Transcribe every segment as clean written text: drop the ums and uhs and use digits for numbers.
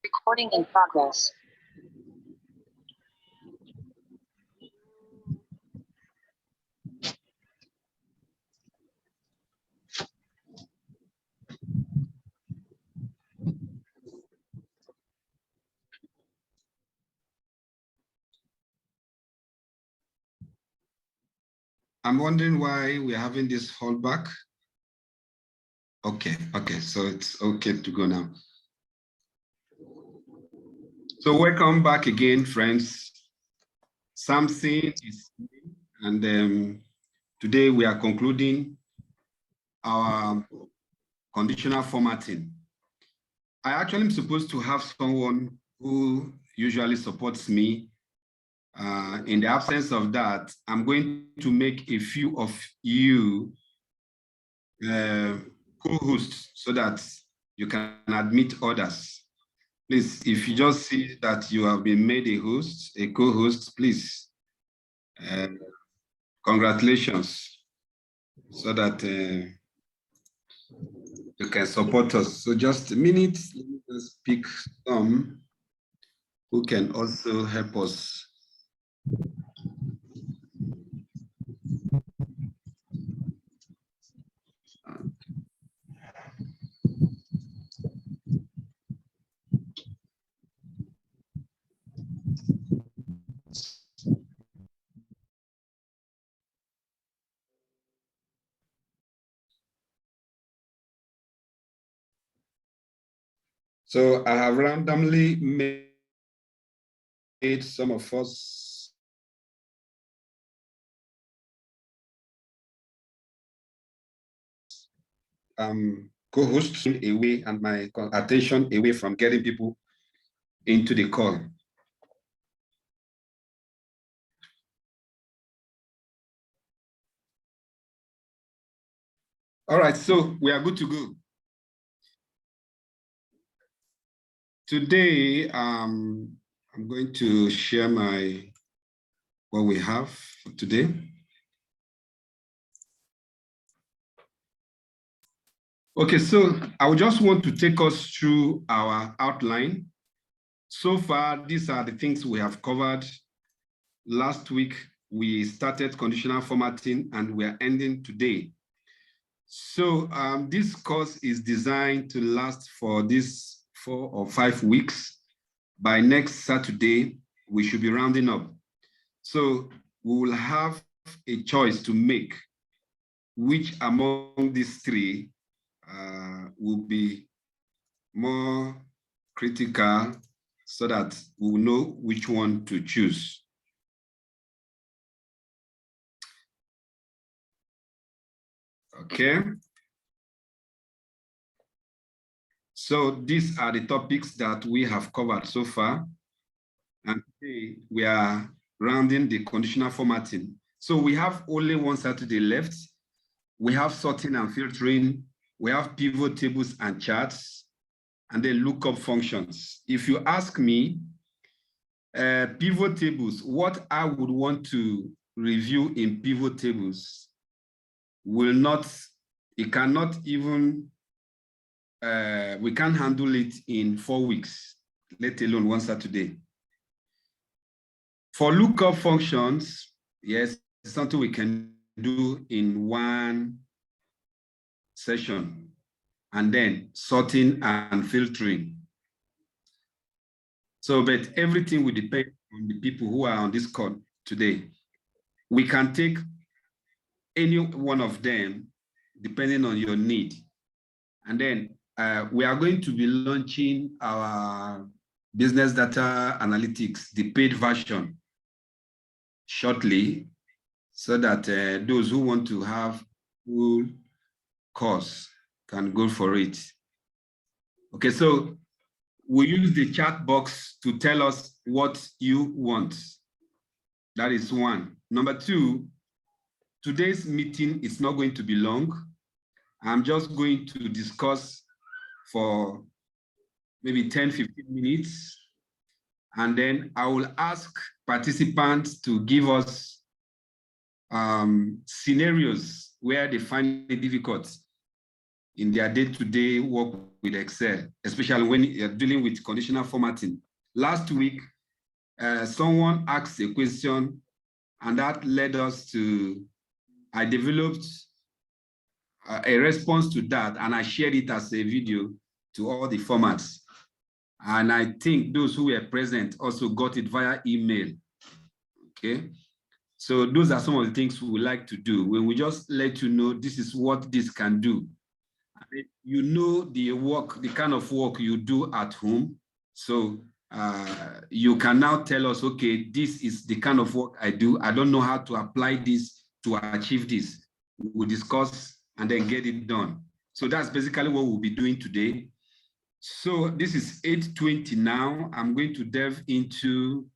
Recording in progress. I'm wondering why we're having this fallback. Okay, so it's okay to go now. So welcome back again, friends. Something is new, and today we are concluding our conditional formatting. I actually am supposed to have someone who usually supports me. In the absence of that, I'm going to make a few of you co-hosts so that you can admit others. Please, if you just see that you have been made a host, a co-host, please, congratulations, so that you can support us. So just a minute, let me just pick some who can also help us. So I have randomly made some of us co-hosts away and my attention away from getting people into the call. All right, so we are good to go. Today, I'm going to share what we have for today. Okay, so I would just want to take us through our outline. So far, these are the things we have covered. Last week, we started conditional formatting and we are ending today. So this course is designed to last for these 4 or 5 weeks. By next Saturday, we should be rounding up. So we will have a choice to make which among these 3 will be more critical so that we will know which one to choose. Okay. So these are the topics that we have covered so far. And today we are rounding the conditional formatting. So we have only one Saturday left. We have sorting and filtering. We have pivot tables and charts, and then lookup functions. If you ask me, pivot tables, what I would want to review in pivot tables it cannot even, we can't handle it in 4 weeks, let alone one Saturday. For lookup functions, yes, it's something we can do in 1 session, and then sorting and filtering. So, but everything will depend on the people who are on this call today. We can take any one of them depending on your need. And then we are going to be launching our business data analytics, the paid version, shortly, so that those who want to have full course can go for it. Okay, so we use the chat box to tell us what you want. That is 1. Number 2, today's meeting is not going to be long. I'm just going to discuss for maybe 10, 15 minutes. And then I will ask participants to give us scenarios where they find it difficult. in their day-to-day work with Excel, especially when you're dealing with conditional formatting. Last week, someone asked a question, and that led us to, I developed a response to that, and I shared it as a video to all the formats. And I think those who were present also got it via email. Okay. So those are some of the things we would like to do. When we just let you know this is what this can do. You know the work, the kind of work you do at home. So you can now tell us, okay, this is the kind of work I do. I don't know how to apply this to achieve this. We'll discuss and then get it done. So that's basically what we'll be doing today. So this is 8:20 now. I'm going to delve into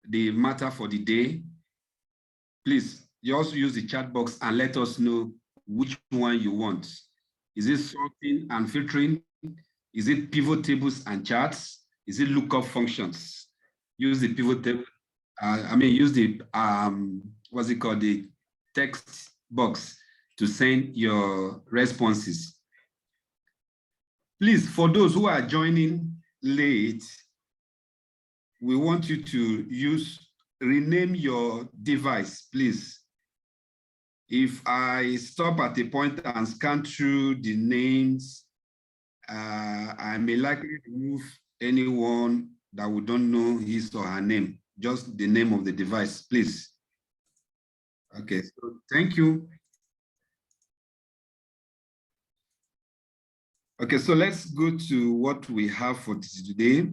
the matter for the day. Please, you also use the chat box and let us know which one you want. Is it sorting and filtering? Is it pivot tables and charts? Is it lookup functions? Use the pivot table. Use the, what's it called? The text box to send your responses. Please, for those who are joining late, we want you to rename your device, please. If I stop at a point and scan through the names, I may likely remove anyone that we don't know his or her name, just the name of the device, please. Okay, so thank you. Okay, so let's go to what we have for today.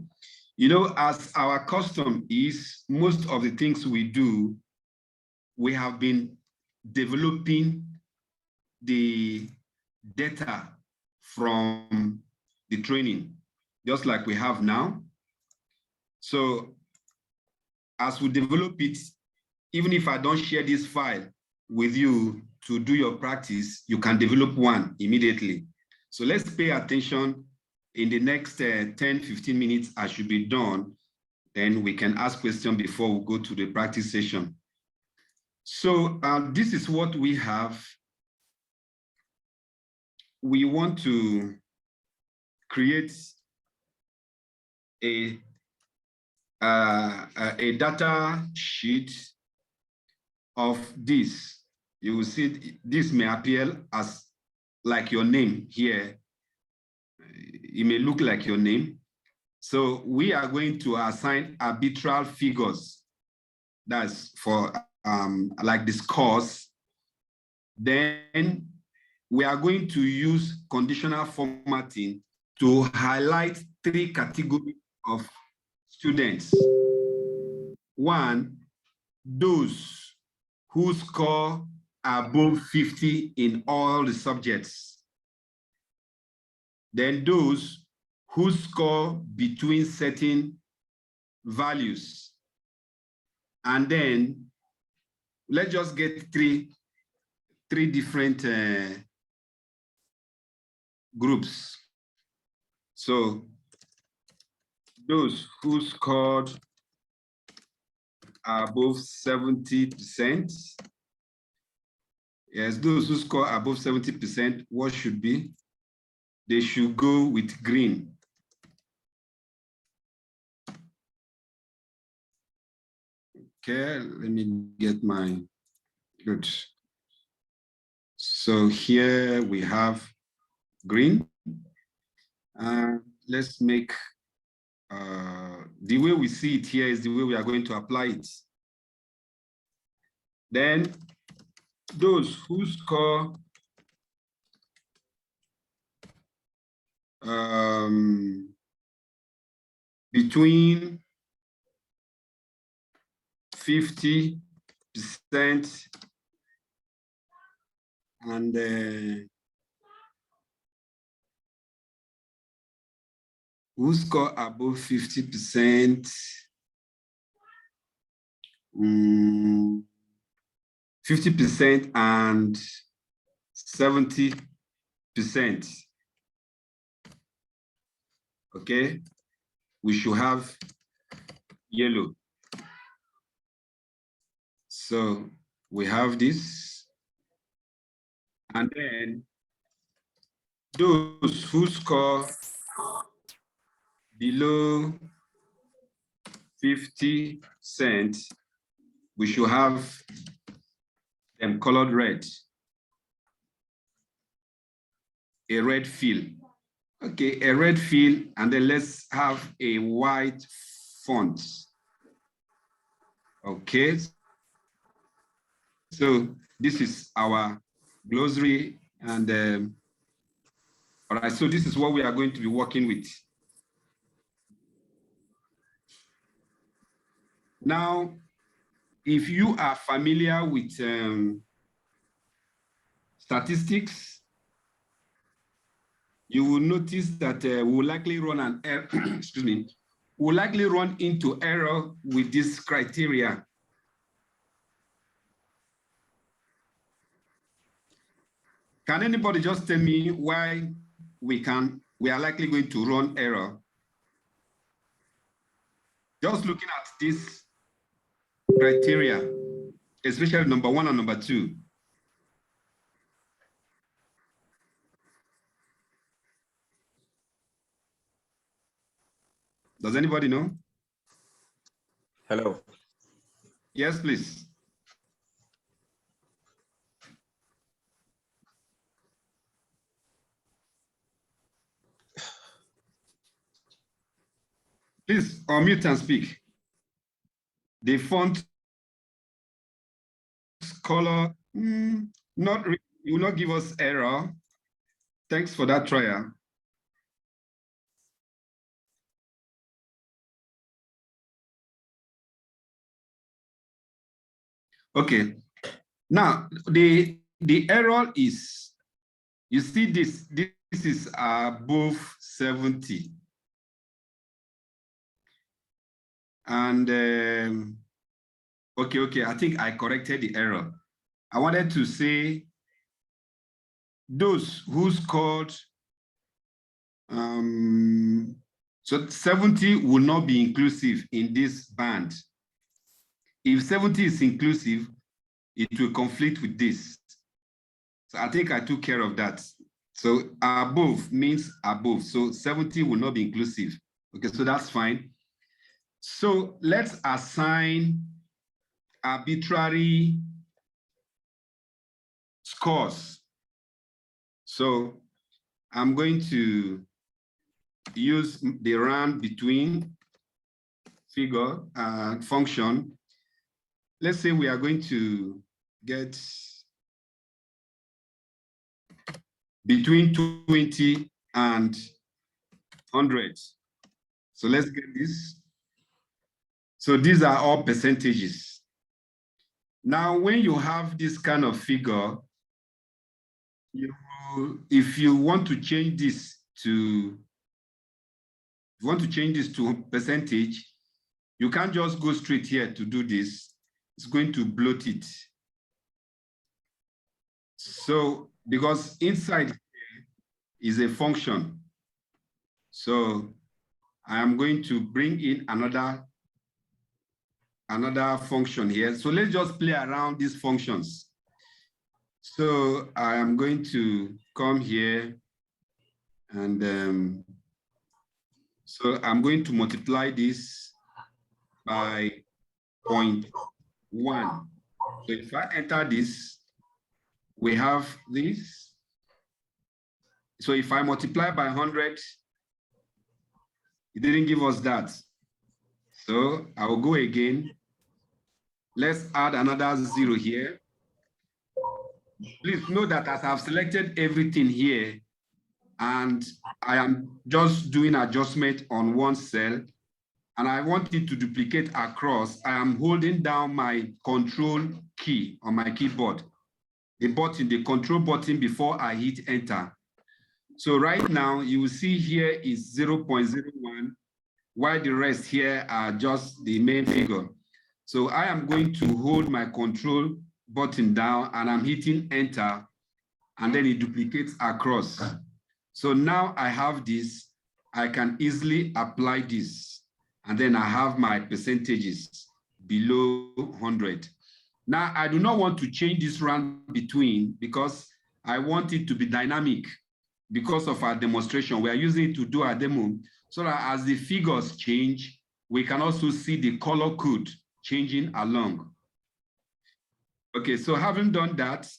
You know, as our custom is, most of the things we do, we have been developing the data from the training, just like we have now. So as we develop it, even if I don't share this file with you to do your practice, you can develop one immediately. So let's pay attention. In the next 10, 15 minutes, I should be done. Then we can ask questions before we go to the practice session. So this is what we have. We want to create a data sheet of this. You will see this may appear as like your name here. It may look like your name. So we are going to assign arbitral figures. That's for like this course. Then we are going to use conditional formatting to highlight 3 categories of students. One, those who score above 50 in all the subjects. Then those who score between certain values. And then let's just get three different groups. So those who scored above 70%. Yes, those who score above 70%, what should be? They should go with green. Okay, let me get my, good. So here we have green. Let's make, the way we see it here is the way we are going to apply it. Then those who score between 50% and who score above 50%, 50% and 70%. Okay, we should have yellow. So we have this, and then those who score below 50%, we should have them colored red, a red fill. Okay, a red fill, and then let's have a white font. Okay, so this is our glossary, and all right, so this is what we are going to be working with. Now, if you are familiar with statistics, you will notice that we will likely run an error, excuse me, we'll likely run into error with this criteria. Can anybody just tell me why we are likely going to run error? Just looking at this criteria, especially number 1 and number 2. Does anybody know? Hello. Yes, please. Please unmute and speak. The font color, not really, it will not give us error. Thanks for that trial. Okay. Now the error is, you see this is above 70. And okay, I think I corrected the error. I wanted to say those who scored, so 70 will not be inclusive in this band. If 70 is inclusive, it will conflict with this. So I think I took care of that. So above means above. So 70 will not be inclusive. Okay, so that's fine. So let's assign arbitrary scores. So I'm going to use the round between figure and function. Let's say we are going to get between 20 and 100. So let's get this. So these are all percentages. Now, when you have this kind of figure, if you want to change this to percentage, you can't just go straight here to do this. It's going to bloat it. So because inside here is a function. So I am going to bring in another function here. So let's just play around these functions. So I am going to come here and so I'm going to multiply this by 0.1. So if I enter this, we have this. So if I multiply by 100, it didn't give us that. So I will go again. Let's add another 0 here. Please note that as I've selected everything here, and I am just doing adjustment on one cell, and I want it to duplicate across, I am holding down my control key on my keyboard, the control button before I hit enter. So right now, you will see here is 0.01, while the rest here are just the main figure. So I am going to hold my control button down and I'm hitting enter, and then it duplicates across. So now I have this, I can easily apply this, and then I have my percentages below 100. Now I do not want to change this round between because I want it to be dynamic. because of our demonstration. We are using it to do our demo so that as the figures change, we can also see the color code changing along. Okay, so having done that,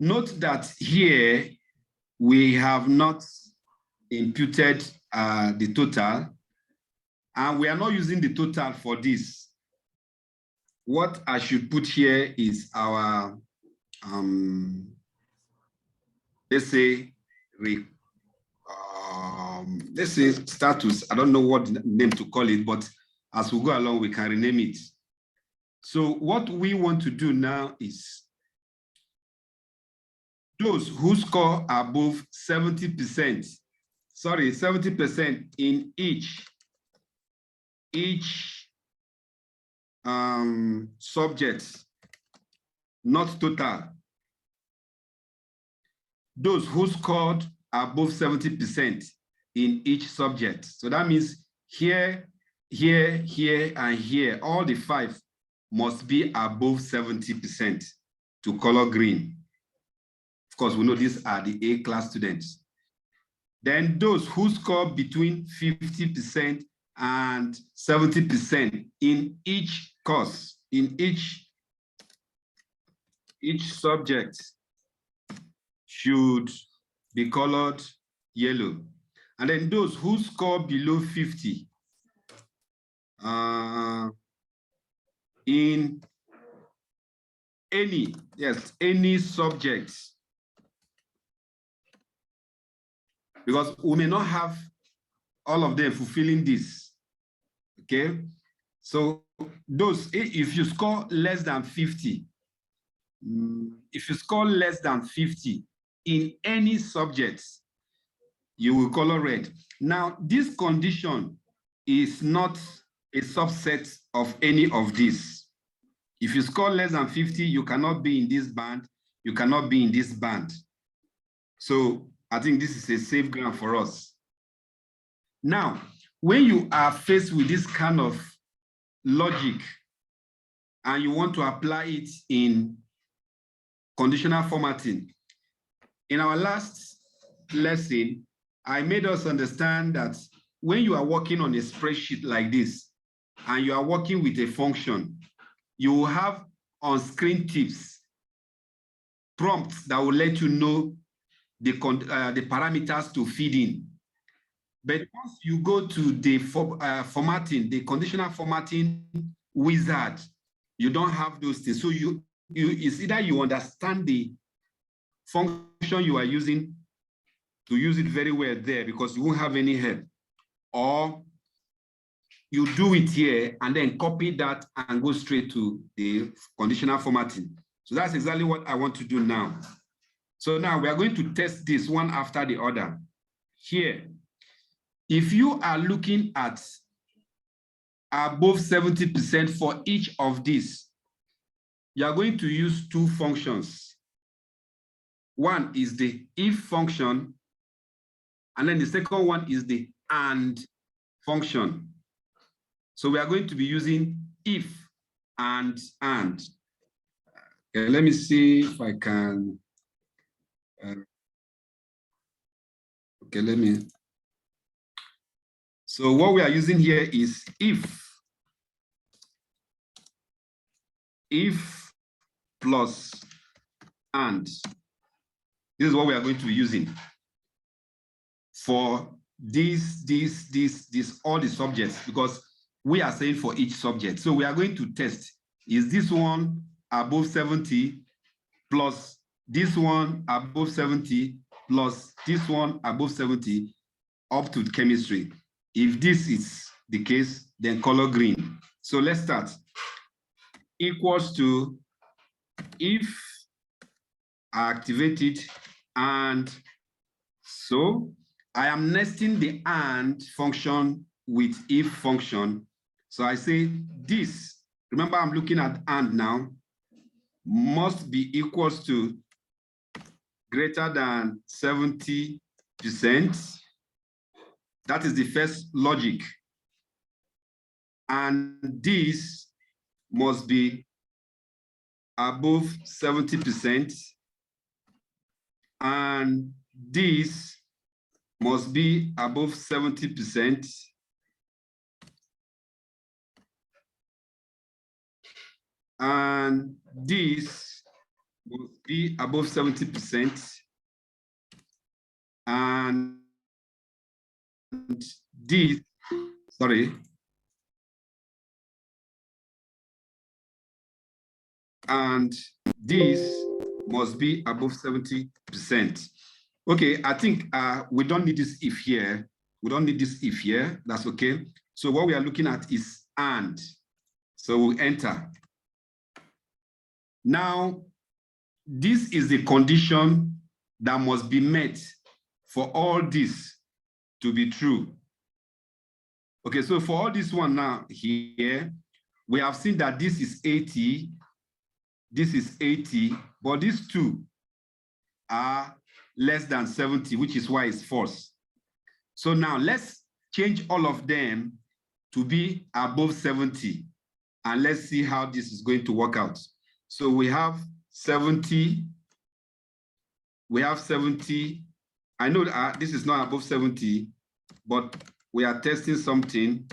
note that here we have not imputed the total, and we are not using the total for this. What I should put here is our, let's say status. I don't know what name to call it, but as we go along, we can rename it. So what we want to do now is those who score above 70%, 70% in each subject, not total. Those who scored above 70% in each subject. So that means here, here, here, and here, all the 5 must be above 70% to color green. Of course, we know these are the A-class students. Then those who score between 50% and 70% in each course, in each subject, should be colored yellow. And then those who score below 50 in any subject, because we may not have all of them fulfilling this, okay? So those, if you score less than 50, if you score less than 50 in any subject, you will color red. Now, this condition is not a subset of any of these. If you score less than 50, you cannot be in this band, you cannot be in this band. So I think this is a safe ground for us. Now, when you are faced with this kind of logic and you want to apply it in conditional formatting, in our last lesson, I made us understand that when you are working on a spreadsheet like this and you are working with a function, you will have on-screen tips, prompts that will let you know the parameters to feed in. But once you go to the formatting, the conditional formatting wizard, you don't have those things. So it's either you understand the function you are using to use it very well there because you won't have any help, or you do it here and then copy that and go straight to the conditional formatting. So that's exactly what I want to do now. So now we are going to test this one after the other. Here, if you are looking at above 70% for each of these, you are going to use 2 functions. One is the if function, and then the second one is the and function. So we are going to be using if and and. Okay, let me see if I can. Okay, let me. So what we are using here is if plus and. This is what we are going to be using for all the subjects, because we are saying for each subject. So we are going to test, is this one above 70 plus this one above 70 plus this one above 70 up to chemistry. If this is the case, then color green. So let's start. Equals to if I activate it, and so I am nesting the and function with if function. So I say this, remember I'm looking at and now, must be equals to greater than 70%. That is the first logic. And this must be above 70%. And this must be above 70%. And this must be above 70%. And this, sorry. And this must be above 70%. Okay, I think we don't need this if here. We don't need this if here. That's okay. So what we are looking at is and. So we'll enter. Now, this is the condition that must be met for all this to be true. Okay, so for all this one now here, we have seen that this is 80, this is 80, but these two are less than 70, which is why it's false. So now let's change all of them to be above 70, and let's see how this is going to work out. So we have 70, we have 70. I know that this is not above 70, but we are testing something.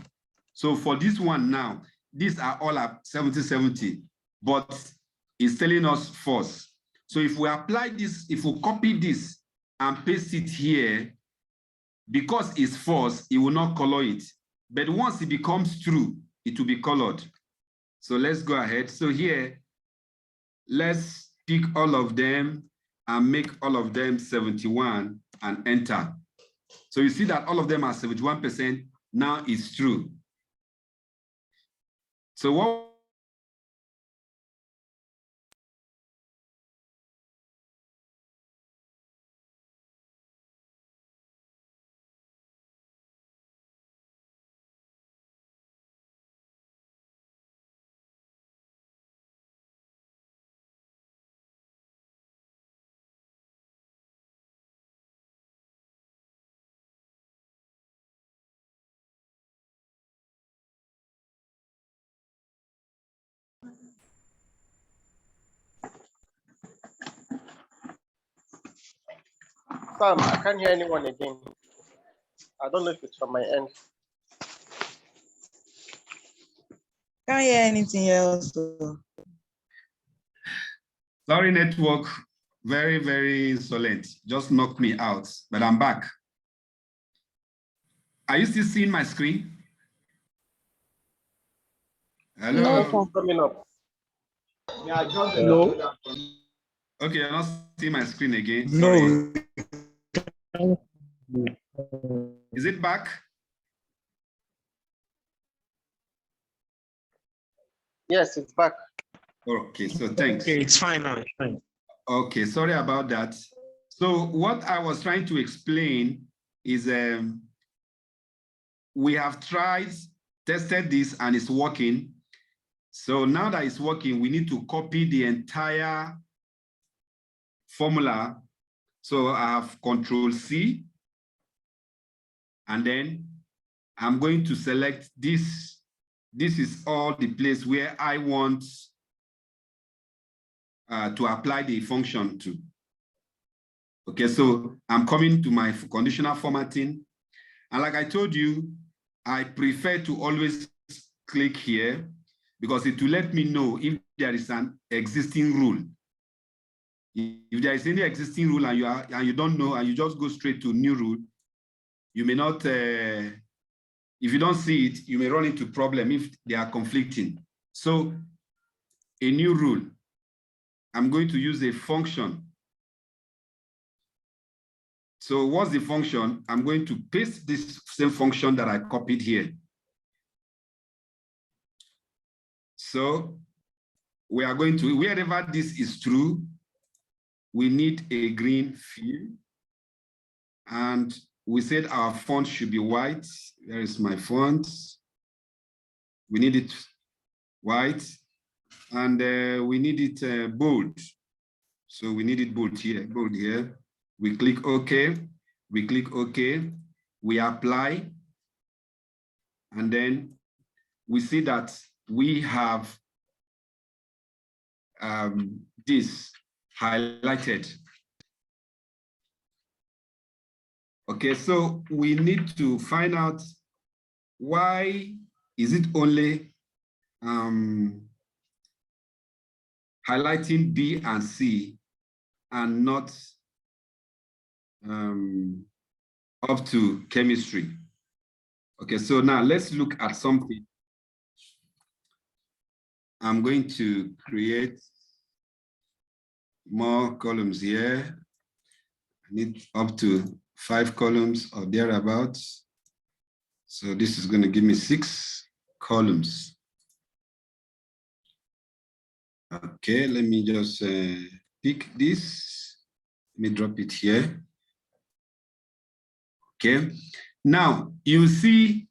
So for this one now, these are all at 70, 70, but it's telling us false. So if we apply this, if we copy this and paste it here, because it's false, it will not color it. But once it becomes true, it will be colored. So let's go ahead. So here, let's pick all of them and make all of them 71 and enter. So you see that all of them are 71%. Now it's true. So what Sam, I can't hear anyone again. I don't know if it's from my end. Can't hear anything else. Sorry, network, very, very insolent. Just knocked me out, but I'm back. Are you still seeing my screen? Hello? No, coming up. No. Okay, you're not seeing my screen again. Sorry. No. Is it back? Yes, it's back. Okay, so thanks. Okay, it's fine now. It's fine. Okay, sorry about that. So what I was trying to explain is we have tested this and it's working. So now that it's working, we need to copy the entire formula. So I have Control C, and then I'm going to select this. This is all the place where I want to apply the function to. Okay, so I'm coming to my conditional formatting. And like I told you, I prefer to always click here because it will let me know if there is an existing rule. If there is any existing rule and you don't know and you just go straight to new rule, you may not, if you don't see it, you may run into problem if they are conflicting. So a new rule, I'm going to use a function. So what's the function? I'm going to paste this same function that I copied here. So we are going to, wherever this is true, we need a green field. And we said our font should be white. There is my font. We need it white. And we need it bold. So we need it bold here. We click OK. We click OK. We apply. And then we see that we have this highlighted. Okay, so we need to find out why is it only highlighting B and C and not up to chemistry. Okay, so now let's look at something. I'm going to create more columns here. I need up to 5 columns or thereabouts. So this is going to give me 6 columns. Okay, let me just pick this. Let me drop it here. Okay, now you see.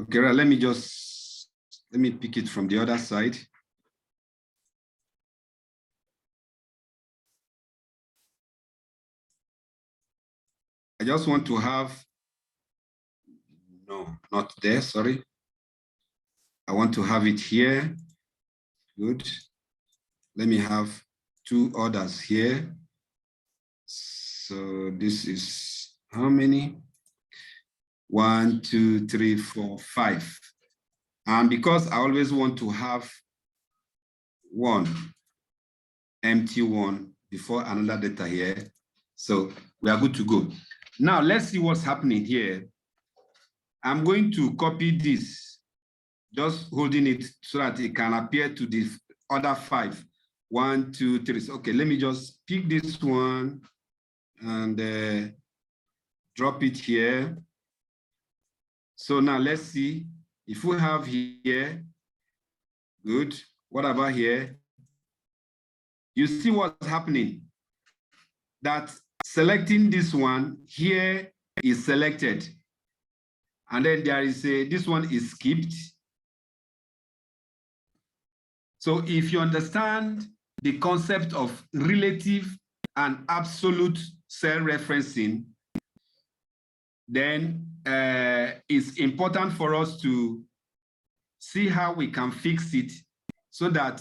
Okay, right, let me pick it from the other side. I just want to have, no, not there, sorry. I want to have it here. Good. Let me have 2 others here. So this is how many? 1, 2, 3, 4, 5. And because I always want to have one empty one before another data here, so we are good to go. Now let's see what's happening here. I'm going to copy this, just holding it so that it can appear to the other 5. 1, 2, 3. So, okay, let me just pick this one and drop it here. So now let's see if we have here, good. What about here? You see what's happening? That selecting this one here is selected. And then there is this one is skipped. So if you understand the concept of relative and absolute cell referencing, then it's important for us to see how we can fix it so that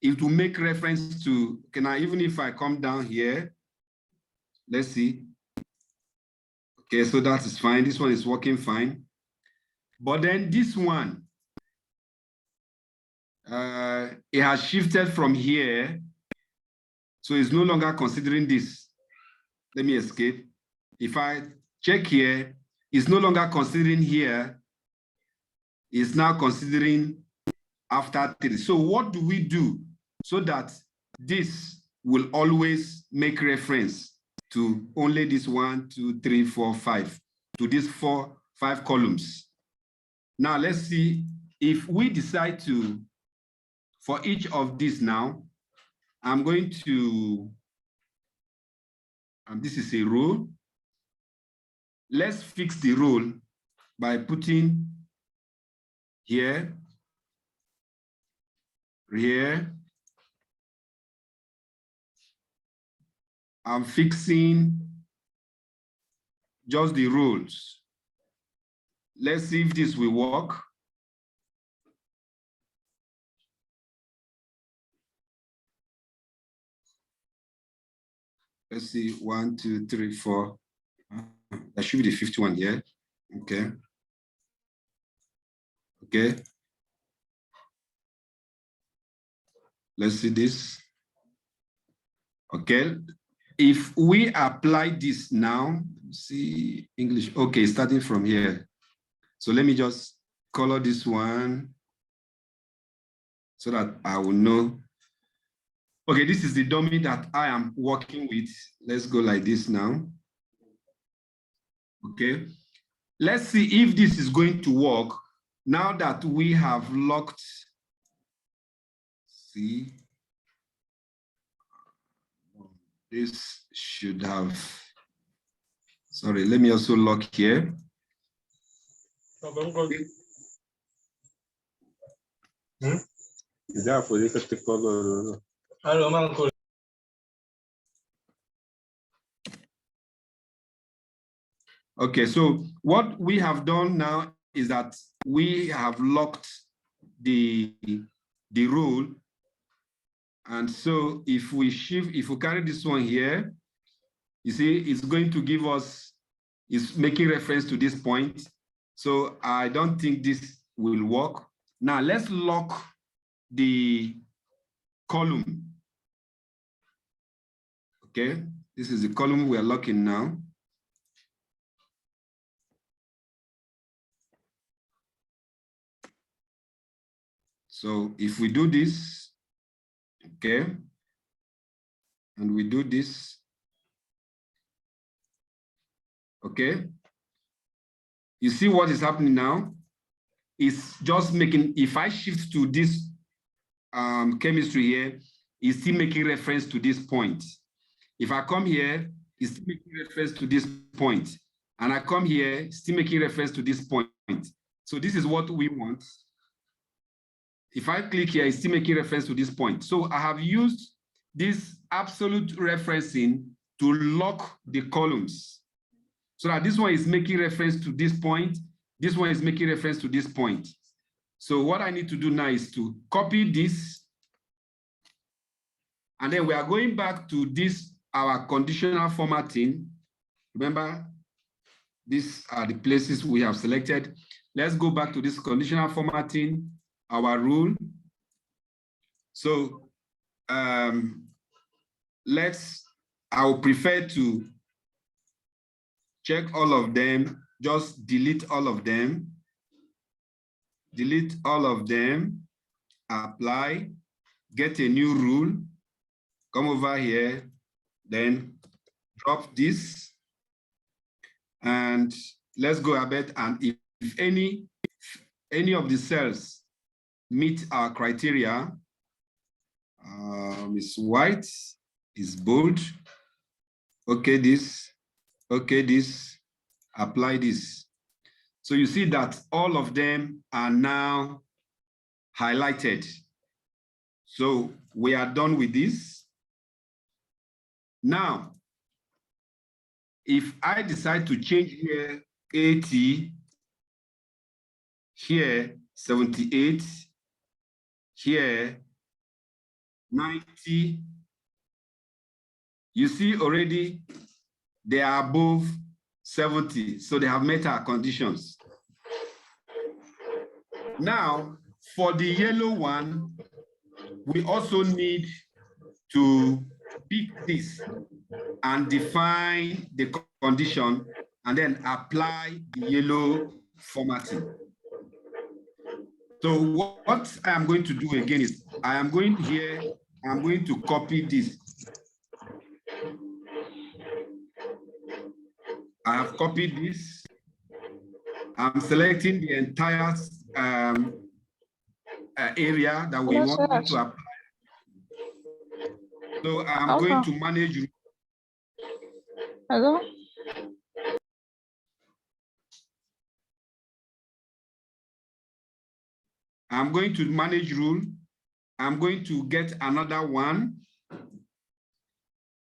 it will make reference to, even if I come down here, let's see. Okay, so that is fine. This one is working fine. But then this one, it has shifted from here. So it's no longer considering this. Let me escape. If I check here, it's no longer considering here. It's now considering after 3. So what do we do so that this will always make reference to only this 1, 2, 3, 4, 5, to these 5 columns? Now let's see if we decide to, for each of these now, I'm going to, and this is a rule. Let's fix the rule by putting here, here. I'm fixing just the rules. Let's see if this will work. Let's see, 1, 2, 3, 4. That should be the 5th one here. Okay. Okay. Let's see this. Okay. If we apply this now, see English. Okay, starting from here. So let me just color this one so that I will know. Okay, this is the dummy that I am working with. Let's go like this now. Okay. Let's see if this is going to work now that we have locked. See, this should have, sorry, let me also lock here. Okay, so what we have done now is that we have locked the rule, And so if we carry this one here, you see, it's going to give us, it's making reference to this point. So I don't think this will work. Now let's lock the column. Okay, this is the column we are locking now. So if we do this, okay, and we do this, okay, you see what is happening now? It's just making, if I shift to this chemistry here, it's still making reference to this point. If I come here, it's still making reference to this point. And I come here, it's still making reference to this point. So this is what we want. If I click here, it's still making reference to this point. So I have used this absolute referencing to lock the columns. So that this one is making reference to this point, this one is making reference to this point. So what I need to do now is to copy this. And then we are going back to this, our conditional formatting. Remember, these are the places we have selected. Let's go back to this conditional formatting, our rule. So I will prefer to check all of them, just delete all of them, apply, get a new rule, come over here, then drop this, and let's go ahead, and if any of the cells meet our criteria, it's white, it's bold, okay this, apply this. So you see that all of them are now highlighted. So we are done with this. Now, if I decide to change here 80, here 78, here 90, you see already they are above 70, so they have met our conditions. Now, for the yellow one, we also need to pick this and define the condition and then apply the yellow formatting. So what I am going to do again is I am going here, I'm going to copy this. I have copied this. I'm selecting the entire area that we want to apply. So I'm going to manage. Hello? I'm going to manage rule. I'm going to get another one.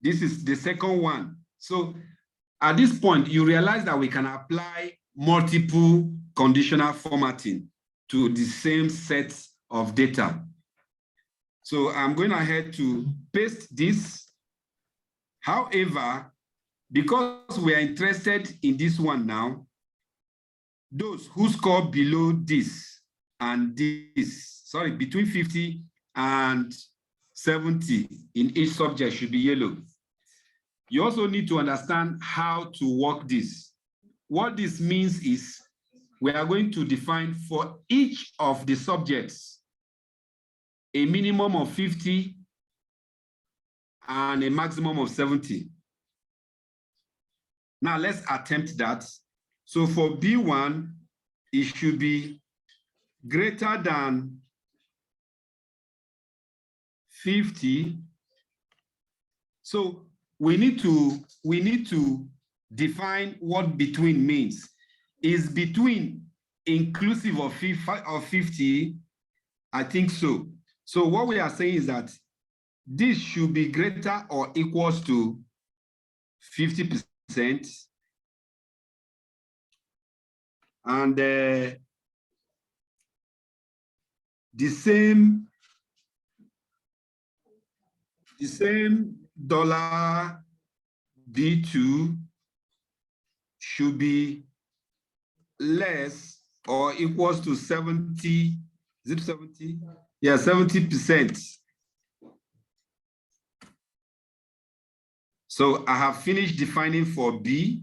This is the second one. So at this point, you realize that we can apply multiple conditional formatting to the same set of data. So I'm going ahead to paste this. However, because we are interested in this one now, those who score below this and this, sorry, between 50 and 70 in each subject should be yellow. You also need to understand how to work this. What this means is we are going to define for each of the subjects a minimum of 50 and a maximum of 70. Now let's attempt that. So for B1, it should be greater than 50. So we need to define what between means. Is between inclusive of 50? I think so. So what we are saying is that this should be greater or equals to 50%. And the same The same dollar D2 should be less or equals to 70, is it 70? Yeah, 70%. So I have finished defining for B.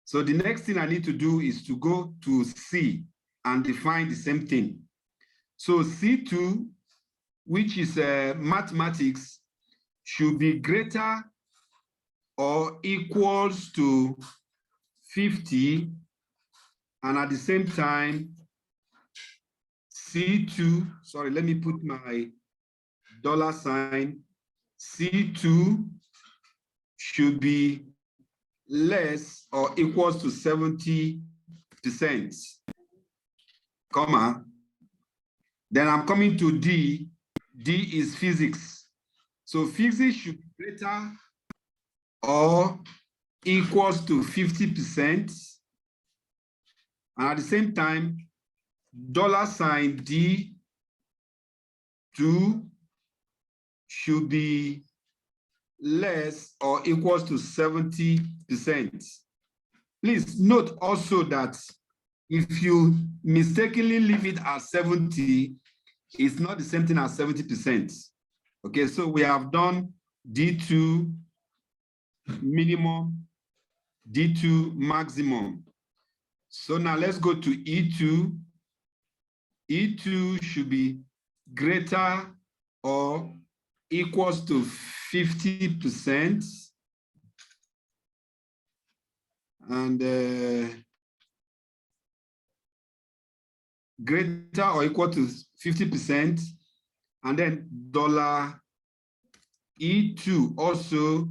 So the next thing I need to do is to go to C and define the same thing. So C2, which is mathematics, should be greater or equals to 50, and at the same time, C2, sorry, let me put my dollar sign, C2 should be less or equals to 70%, comma. Then I'm coming to D. D is physics. So physics should be greater or equals to 50%. And at the same time, dollar sign D2 should be less or equals to 70%. Please note also that if you mistakenly leave it as 70, it's not the same thing as 70%. Okay, so we have done D2 minimum, D2 maximum. So now let's go to E2. E2 should be greater or equals to 50%. And greater or equal to 50%. And then dollar E2 also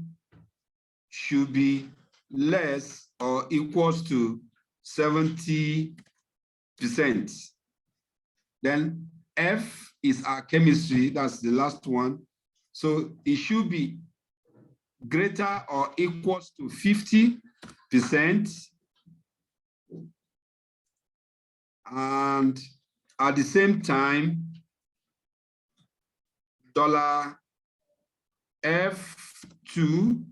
should be less or equals to 70%. Then F is our chemistry, that's the last one. So it should be greater or equals to 50%. And at the same time, dollar F2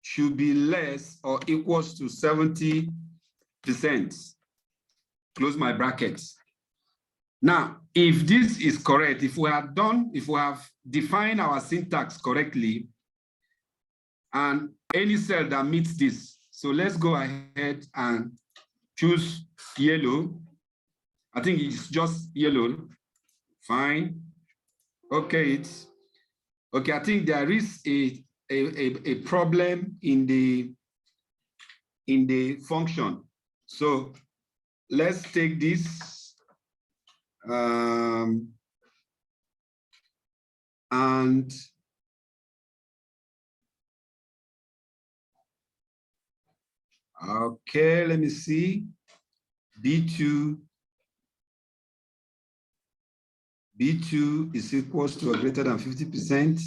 should be less or equals to 70%. Close my brackets. Now, if this is correct, if we have defined our syntax correctly, and any cell that meets this, so let's go ahead and choose yellow. I think it's just yellow. Fine. Okay, I think there is a problem in the function. So let's take this and okay, let me see. B2 is equals to or greater than 50%.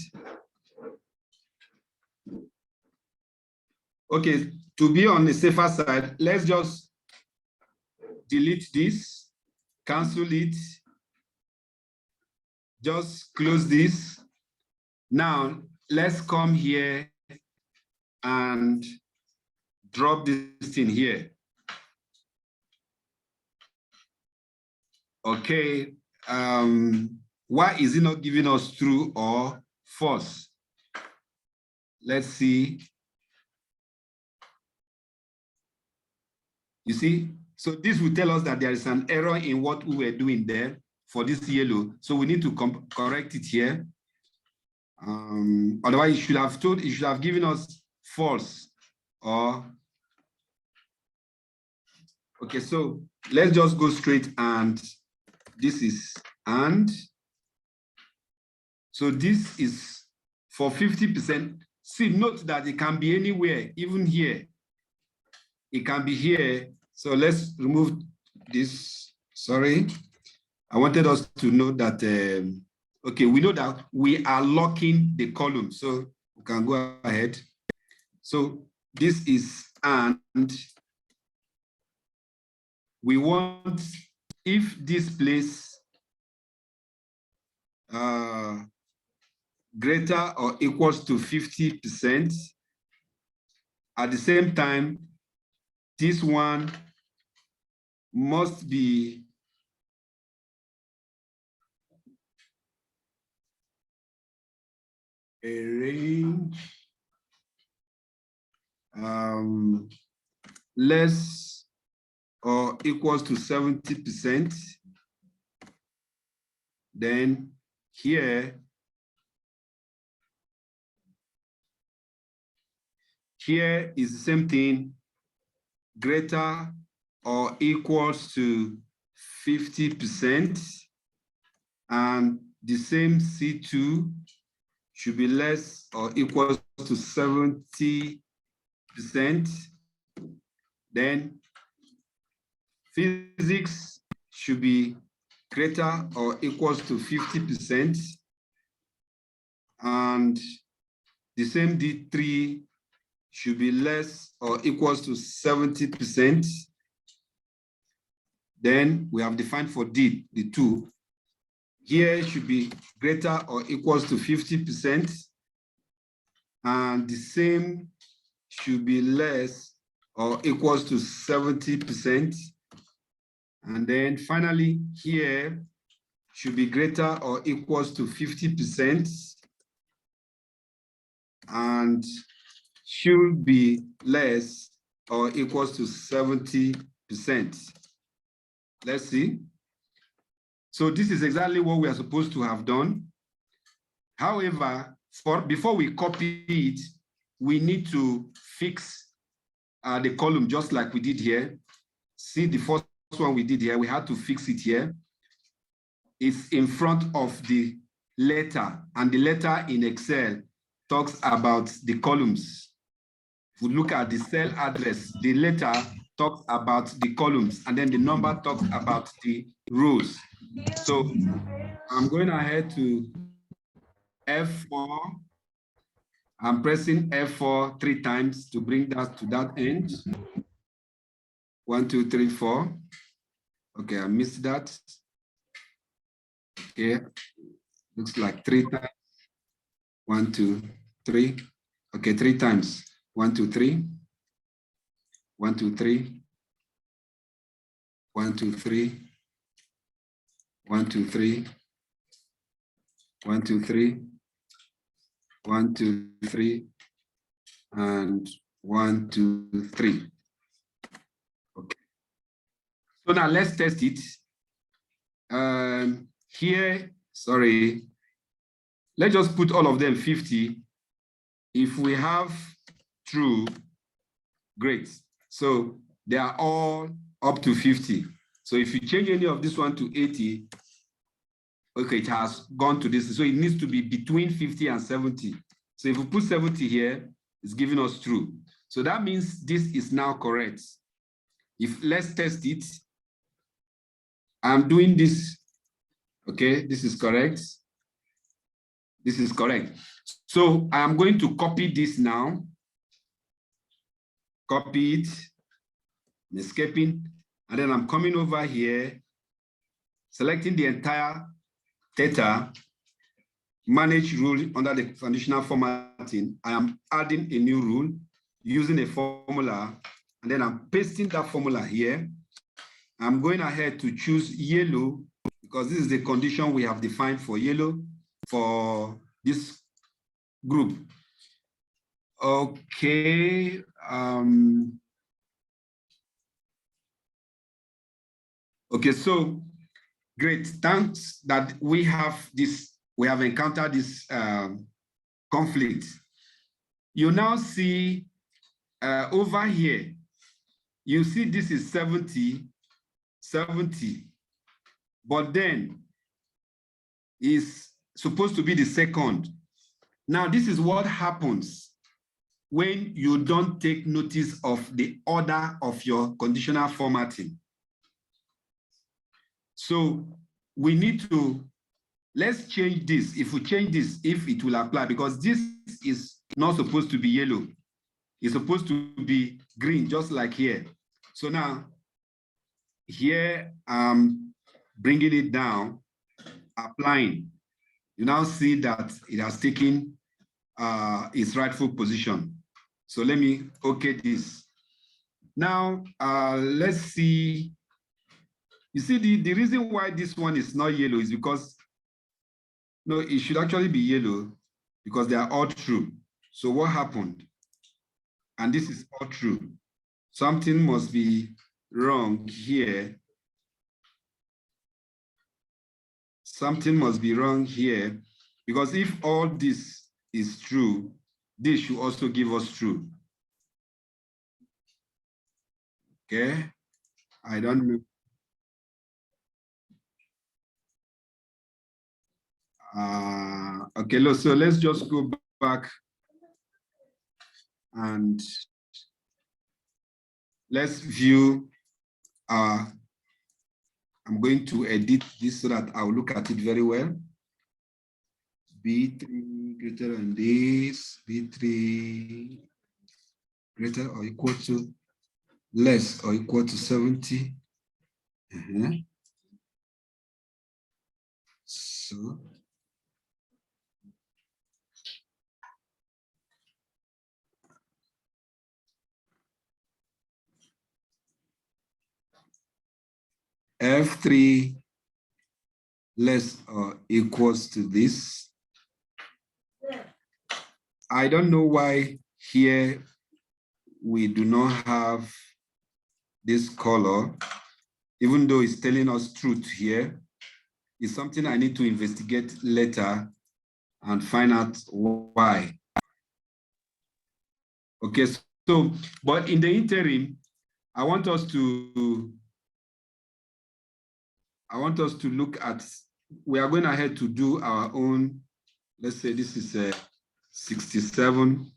Okay, to be on the safer side, let's just delete this, cancel it, just close this. Now, let's come here and drop this thing here. Okay, why is it not giving us true or false? Let's see. You see, so this will tell us that there is an error in what we were doing there for this yellow. So we need to correct it here. Otherwise, it should have given us false or, okay, so let's just go straight, and this is and. So this is for 50%. See, note that it can be anywhere, even here. It can be here. So let's remove this. Sorry. I wanted us to know that, okay, we know that we are locking the column. So we can go ahead. So this is and. We want, if this place, greater or equals to 50%. At the same time, this one must be a range less or equals to 70%. Then here is the same thing, greater or equals to 50%, and the same C2 should be less or equals to 70%. Then physics should be greater or equals to 50%, and the same D3 should be less or equals to 70%. Then we have defined for D, the 2. Here should be greater or equals to 50%, and the same should be less or equals to 70%. And then finally, here should be greater or equals to 50%, and should be less or equals to 70%. Let's see. So this is exactly what we are supposed to have done. However, before we copy it, we need to fix the column just like we did here. See the first one we did here, we had to fix it here. It's in front of the letter, and the letter in Excel talks about the columns. If we look at the cell address, the letter talks about the columns, and then the number talks about the rows. So I'm going ahead to F4. I'm pressing F4 3 times to bring that to that end. 1, 2, 3, 4. Okay, I missed that. Okay, looks like 3 times. 1, 2, 3. Okay, 3 times. 1, 2, 3. 1, 2, 3. 1, 2, 3. 1, 2, 3. 1, 2, 3. 1, 2, 3. And 1, 2, 3. Okay. So now let's test it. Here, sorry. Let's just put all of them 50. If we have true, great. So they are all up to 50. So if you change any of this one to 80, okay, it has gone to this. So it needs to be between 50 and 70. So if we put 70 here, it's giving us true. So that means this is now correct. Let's test it. I'm doing this. Okay, this is correct. This is correct. So I am going to copy this now. Copy it. I'm escaping. And then I'm coming over here, selecting the entire data, manage rule under the conditional formatting. I am adding a new rule using a formula, and then I'm pasting that formula here. I'm going ahead to choose yellow because this is the condition we have defined for yellow for this group. Okay. Okay, so great. Thanks that we have encountered this conflict. You now see over here, you see this is 70, 70, but then is supposed to be the second. Now, this is what happens when you don't take notice of the order of your conditional formatting. So we need to, let's change this. If we change this, if it will apply, because this is not supposed to be yellow. It's supposed to be green, just like here. So now, here I'm bringing it down, applying. You now see that it has taken its rightful position. So let me okay this. Now, let's see. You see, the reason why this one is not yellow is because, no, it should actually be yellow because they are all true. So what happened? And this is all true. Something must be wrong here. Something must be wrong here because if all this is true, this should also give us true. Okay, I don't know. Okay, so let's just go back and let's view our, I'm going to edit this so that I'll look at it very well. B3 greater than this, B3 greater or equal to, less or equal to 70. So F3 less or equals to this. I don't know why here we do not have this color, even though it's telling us truth here. It's something I need to investigate later and find out why. Okay, so, but in the interim, I want us to look at, we are going ahead to do our own, let's say this is a 67.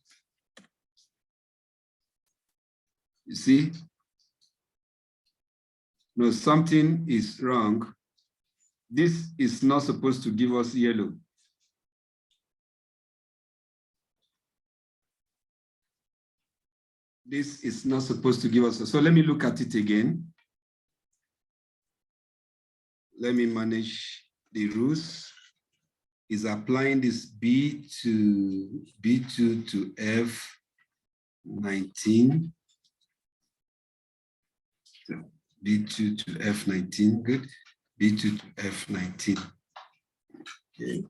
You see? No, something is wrong. This is not supposed to give us yellow. This is not supposed to give us, so let me look at it again. Let me manage the rules. Is applying this B2 to F19. B2 to F19, good. B2 to F19. Okay.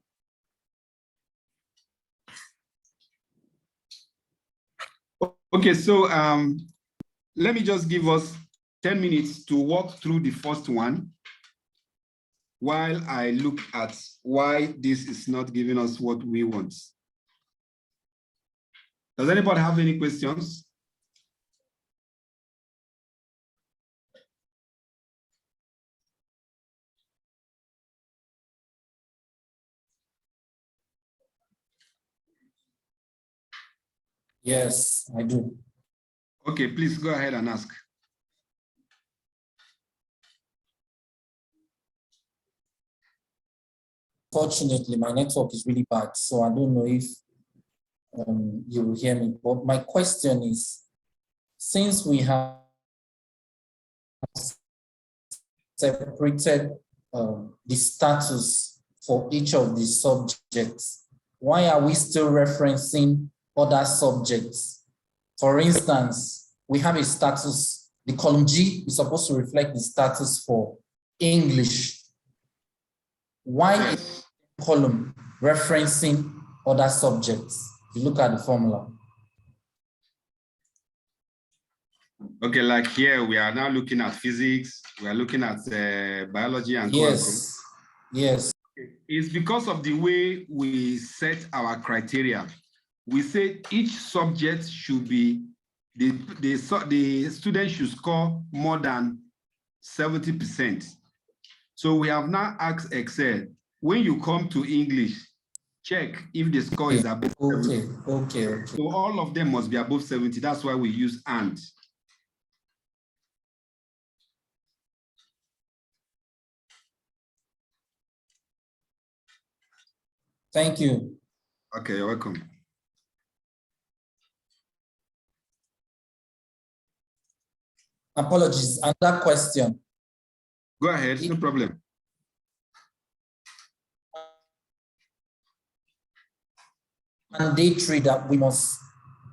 Okay, so let me just give us 10 minutes to walk through the first one while I look at why this is not giving us what we want. Does anybody have any questions? Yes, I do. Okay, please go ahead and ask. Fortunately, my network is really bad, so I don't know if you will hear me. But my question is, since we have separated the status for each of the subjects, why are we still referencing other subjects? For instance, we have a status, the column G is supposed to reflect the status for English. Why is the column referencing other subjects? If you look at the formula. Okay, like here, we are now looking at physics, we are looking at biology and yes, yes. It's because of the way we set our criteria. We say each subject should be, the student should score more than 70%. So we have now asked Excel, when you come to English, check if the score is above 70. Okay. So all of them must be above 70. That's why we use and. Thank you. Okay, you're welcome. Apologies. Another question. Go ahead, no problem. mandatory that we must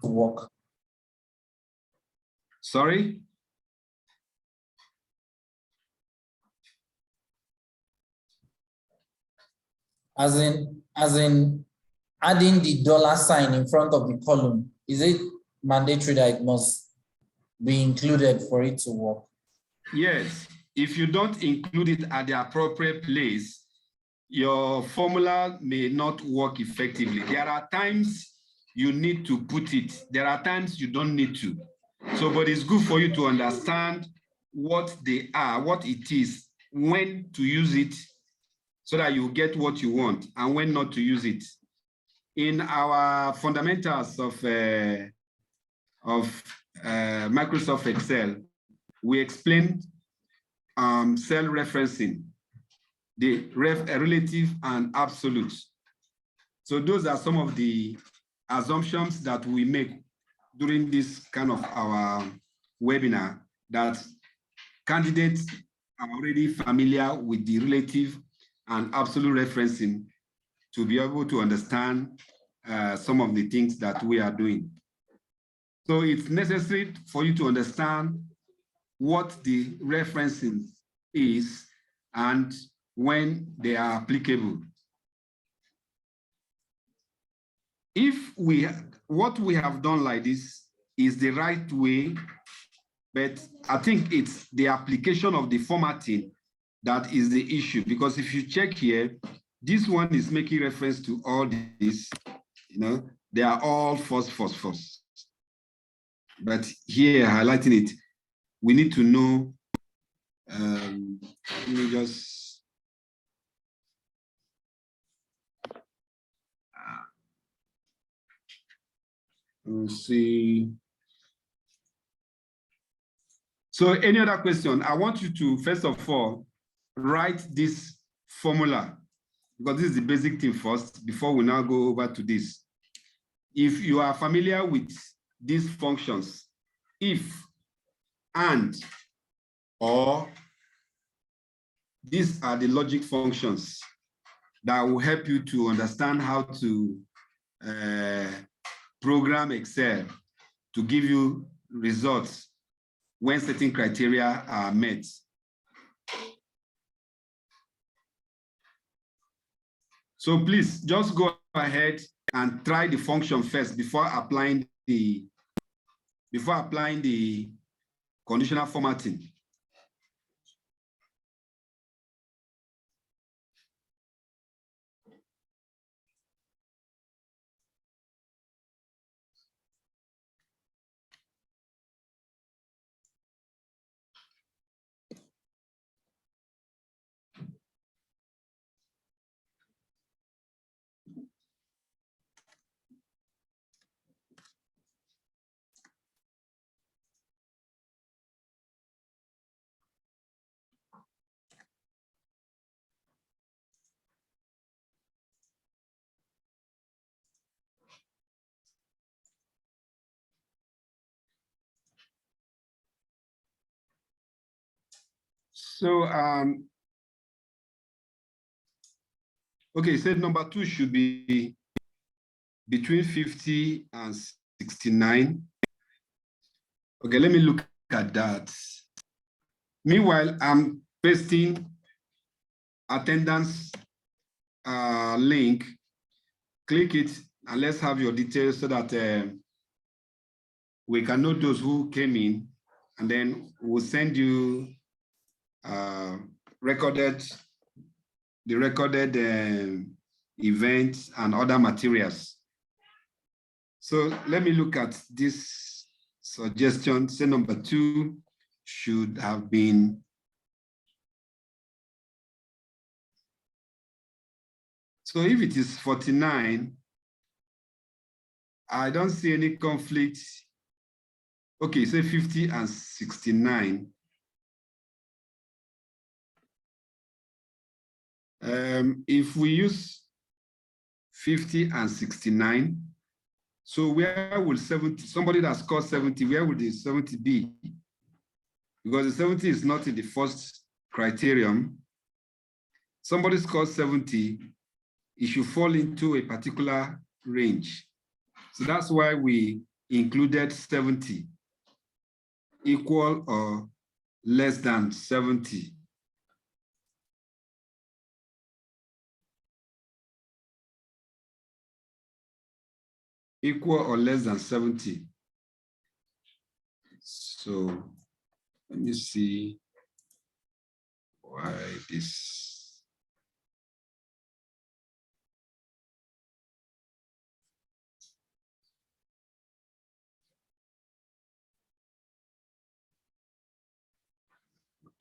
work? Sorry? As in adding the dollar sign in front of the column, is it mandatory that it must be included for it to work? Yes. If you don't include it at the appropriate place, your formula may not work effectively. There are times you need to put it. There are times you don't need to. So, but it's good for you to understand what they are, what it is, when to use it, so that you get what you want, and when not to use it. In our fundamentals of Microsoft Excel, we explained cell referencing, the relative and absolute. So those are some of the assumptions that we make during this kind of our webinar, that candidates are already familiar with the relative and absolute referencing to be able to understand some of the things that we are doing. So it's necessary for you to understand what the referencing is and when they are applicable. If what we have done like this is the right way, but I think it's the application of the formatting that is the issue, because if you check here, this one is making reference to all this, they are all false. But here, highlighting it, we need to know, let me just, let's see. So any other question? I want you to, first of all, write this formula, because this is the basic thing first, before we now go over to this. If you are familiar with these functions, if, and, or, these are the logic functions that will help you to understand how to program Excel to give you results when certain criteria are met. So please just go ahead and try the function first before applying the conditional formatting. So, okay, so number 2 should be between 50 and 69. Okay, let me look at that. Meanwhile, I'm pasting attendance link. Click it and let's have your details so that we can know those who came in, and then we'll send you recorded events and other materials. So let me look at this suggestion. Say number 2 should have been. So if it is 49, I don't see any conflict. Okay, say 50 and 69. If we use 50 and 69, so where will 70, somebody that scored 70, where would the 70 be? Because the 70 is not in the first criterion. Somebody scores 70, it should fall into a particular range. So that's why we included 70, equal or less than 70. Equal or less than 70. So let me see why this.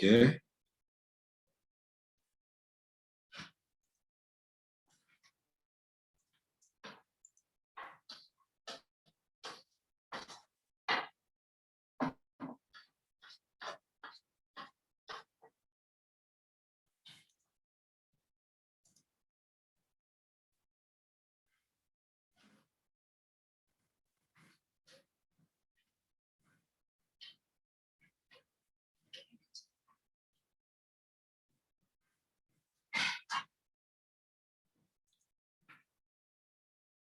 Okay.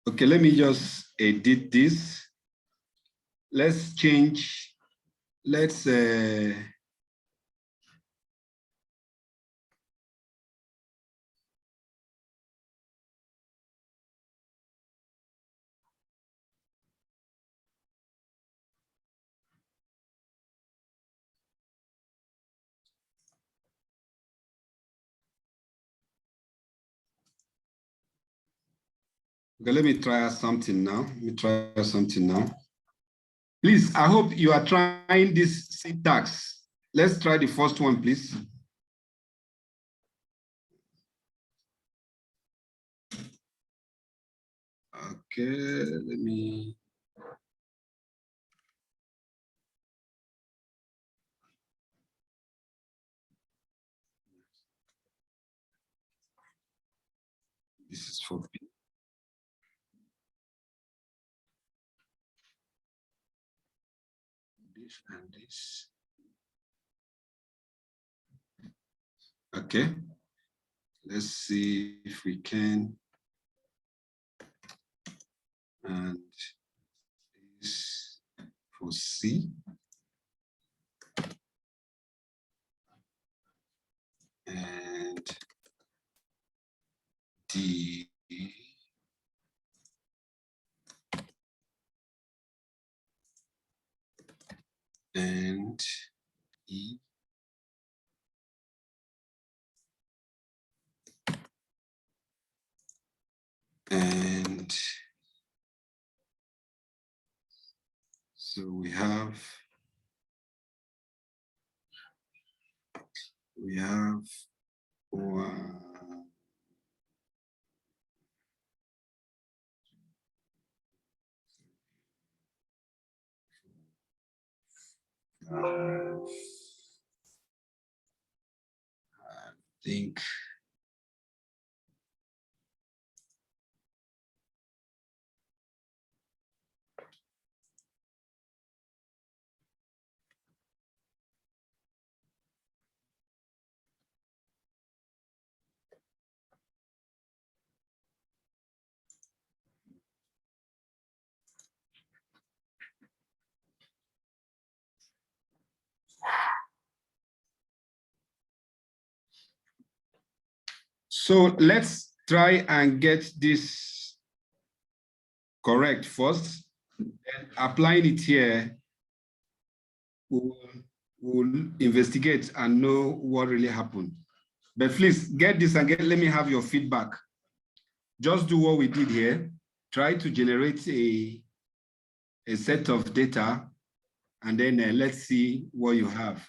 Okay, let me just edit this. Let's change, let's okay, let me try something now. Please, I hope you are trying this syntax. Let's try the first one, please. Okay, let me. This is for B. This and this. Okay. Let's see if we can. And this for C. And D. And E. And so we have one, I think so. Let's try and get this correct first. And applying it here, we'll investigate and know what really happened. But please get this and let me have your feedback. Just do what we did here. Try to generate a set of data, and then let's see what you have.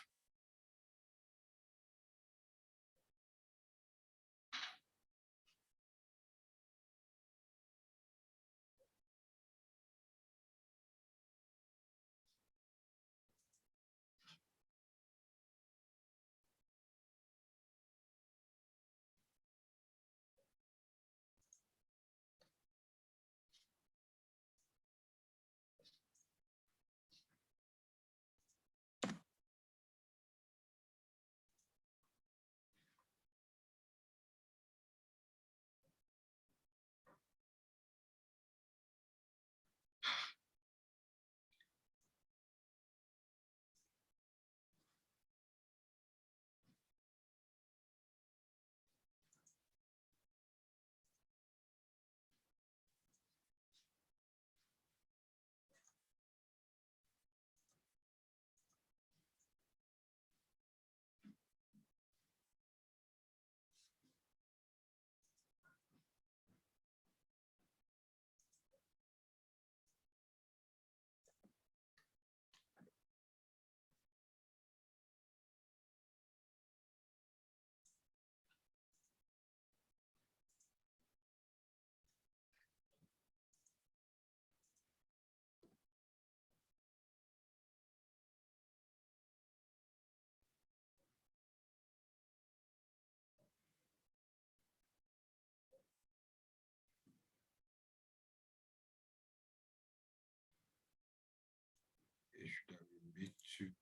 should have been B2.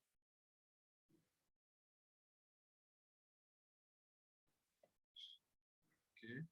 Okay.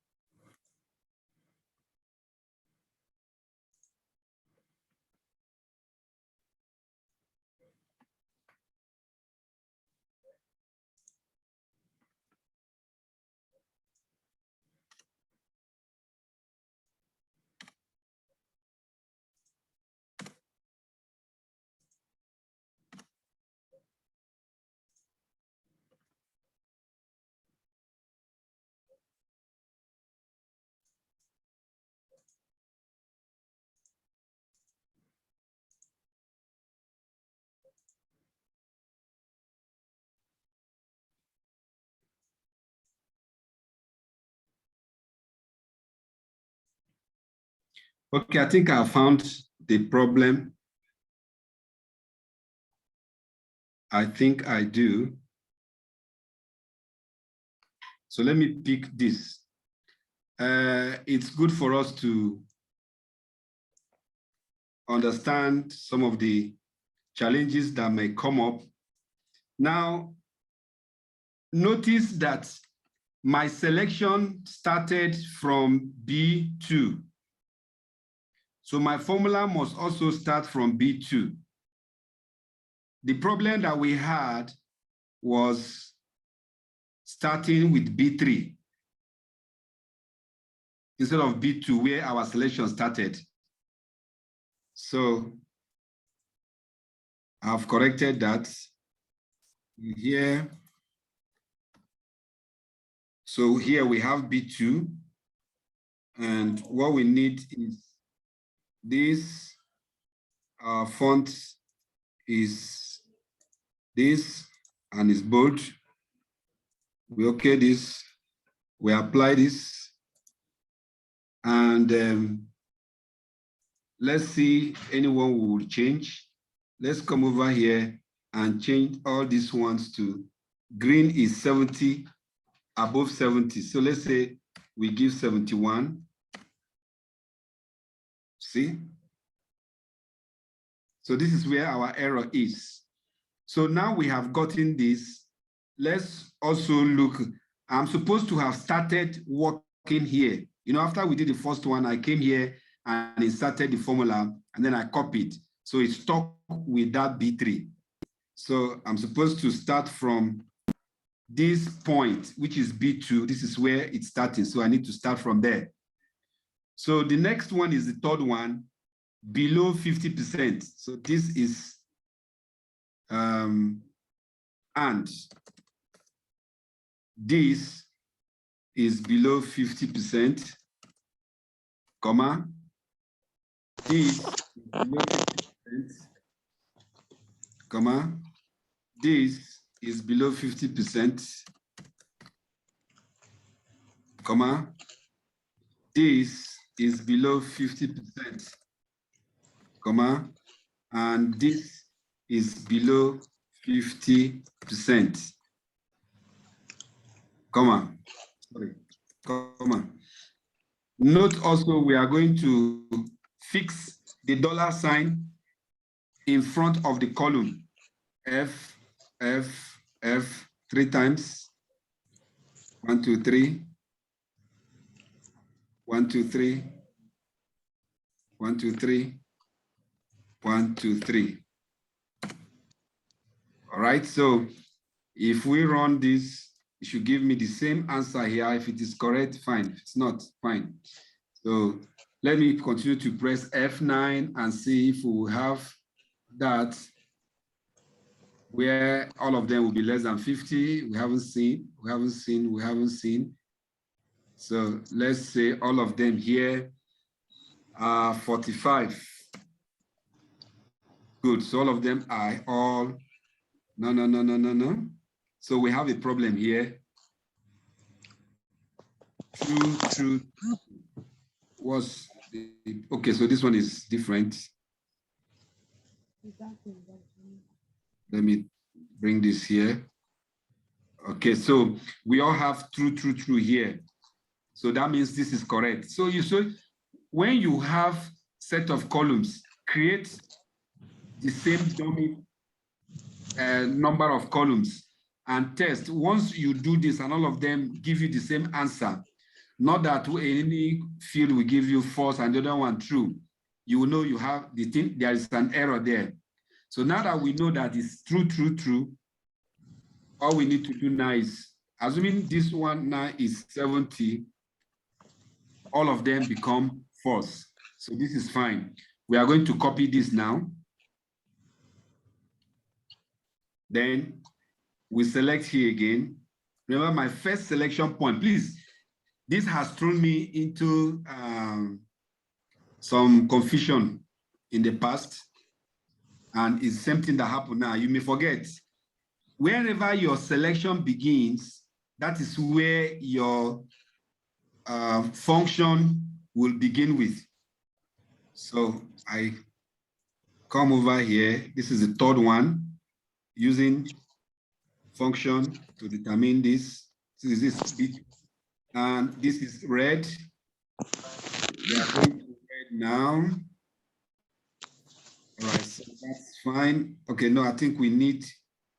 Okay, I think I found the problem. I think I do. So let me pick this. It's good for us to understand some of the challenges that may come up. Now, notice that my selection started from B2. So my formula must also start from B2. The problem that we had was starting with B3 instead of B2, where our selection started. So I've corrected that here. So here we have B2, and what we need is this. Our font is this, and it's bold. We okay this, we apply this, and let's see if anyone will change. Let's come over here and change all these ones to green is 70, above 70. So let's say we give 71. See? So this is where our error is. So now we have gotten this. Let's also look. I'm supposed to have started working here. You know, after we did the first one, I came here and inserted the formula, and then I copied. So it's stuck with that B3. So I'm supposed to start from this point, which is B2. This is where it's starting. So I need to start from there. So the next one is the third one, below 50%. So this is, and this is below 50%, comma, this is below 50%, comma, this is below 50%, comma, this is below 50%, comma, and this is below 50%, comma, sorry, comma. Note also, we are going to fix the $sign in front of the column. F, F, F, 3 times. 1, 2, 3. 1, 2, 3. 1, 2, 3. 1, 2, 3. All right, so if we run this, it should give me the same answer here. If it is correct, fine. If it's not, fine. So let me continue to press F9 and see if we will have that where all of them will be less than 50. We haven't seen. So let's say all of them here are 45. Good, so all of them are all, no. So we have a problem here. True. Was, okay, so this one is different. Let me bring this here. Okay, so we all have true here. So that means this is correct. So you should, when you have set of columns, create the same dummy number of columns and test. Once you do this and all of them give you the same answer, not that any field will give you false and the other one true, you will know you have the thing, there is an error there. So now that we know that it's true, true, true, all we need to do now is, assuming this one now is 70, all of them become false. So this is fine. We are going to copy this now. Then we select here again. Remember my first selection point, please. This has thrown me into some confusion in the past, and it's something that happened now. You may forget, wherever your selection begins, that is where your function will begin with. So I come over here. This is the third one, using function to determine this. So this bit, and this is red. We are going to red now. All right, so that's fine. Okay, no, I think we need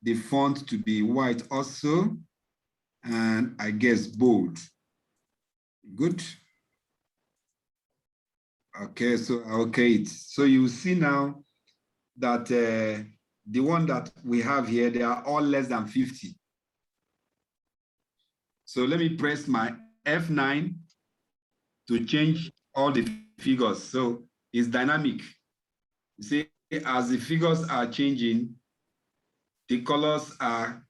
the font to be white also, and I guess bold. Good. Okay, so okay, so you see now that the one that we have here, they are all less than 50. So let me press my F9 to change all the figures. So it's dynamic. You see, as the figures are changing, the colors are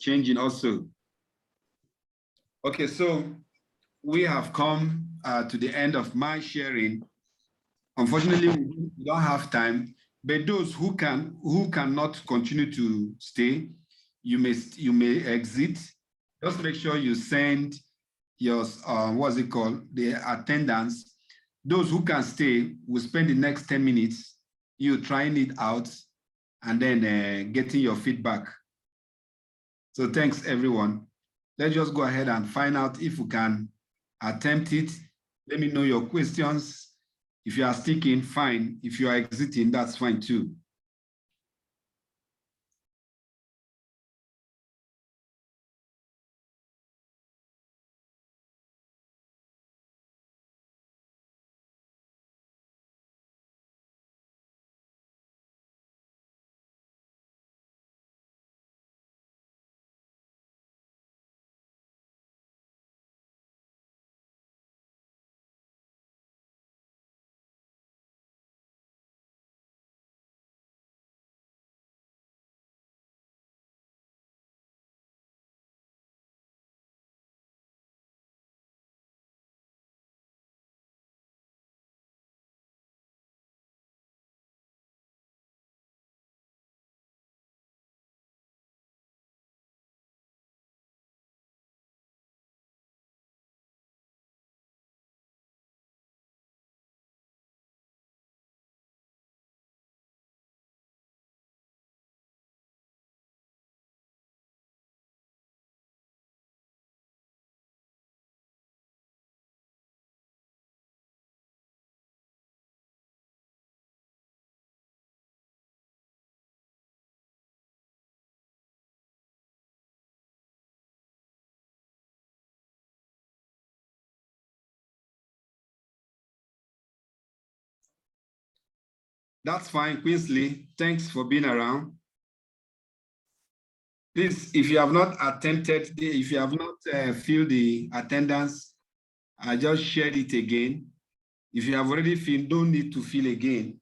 changing also. Okay, so we have come to the end of my sharing. Unfortunately, we don't have time, but those who cannot continue to stay, you may exit. Just make sure you send your what's it called, the attendance. Those who can stay will spend the next 10 minutes you trying it out and then getting your feedback. So thanks everyone. Let's just go ahead and find out if we can attempt it. Let me know your questions. If you are sticking, fine. If you are exiting, that's fine too. That's fine, Queensley. Thanks for being around. Please, if you have not attempted, if you have not filled the attendance, I just shared it again. If you have already filled, don't need to fill again.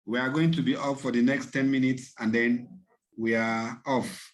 We are going to be off for the next 10 minutes and then we are off.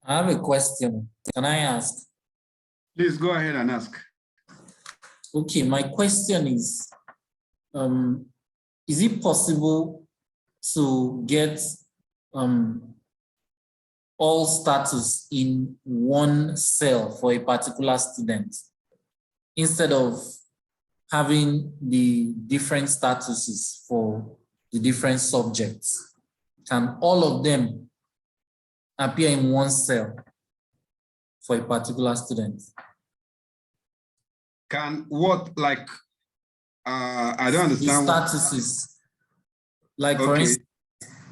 I have a question. Can I ask? Please go ahead and ask. Okay, my question is it possible to get all status in one cell for a particular student instead of having the different statuses for the different subjects? Can all of them appear in one cell for a particular student? Can what, like, I don't The understand. statuses, like for Okay. instance,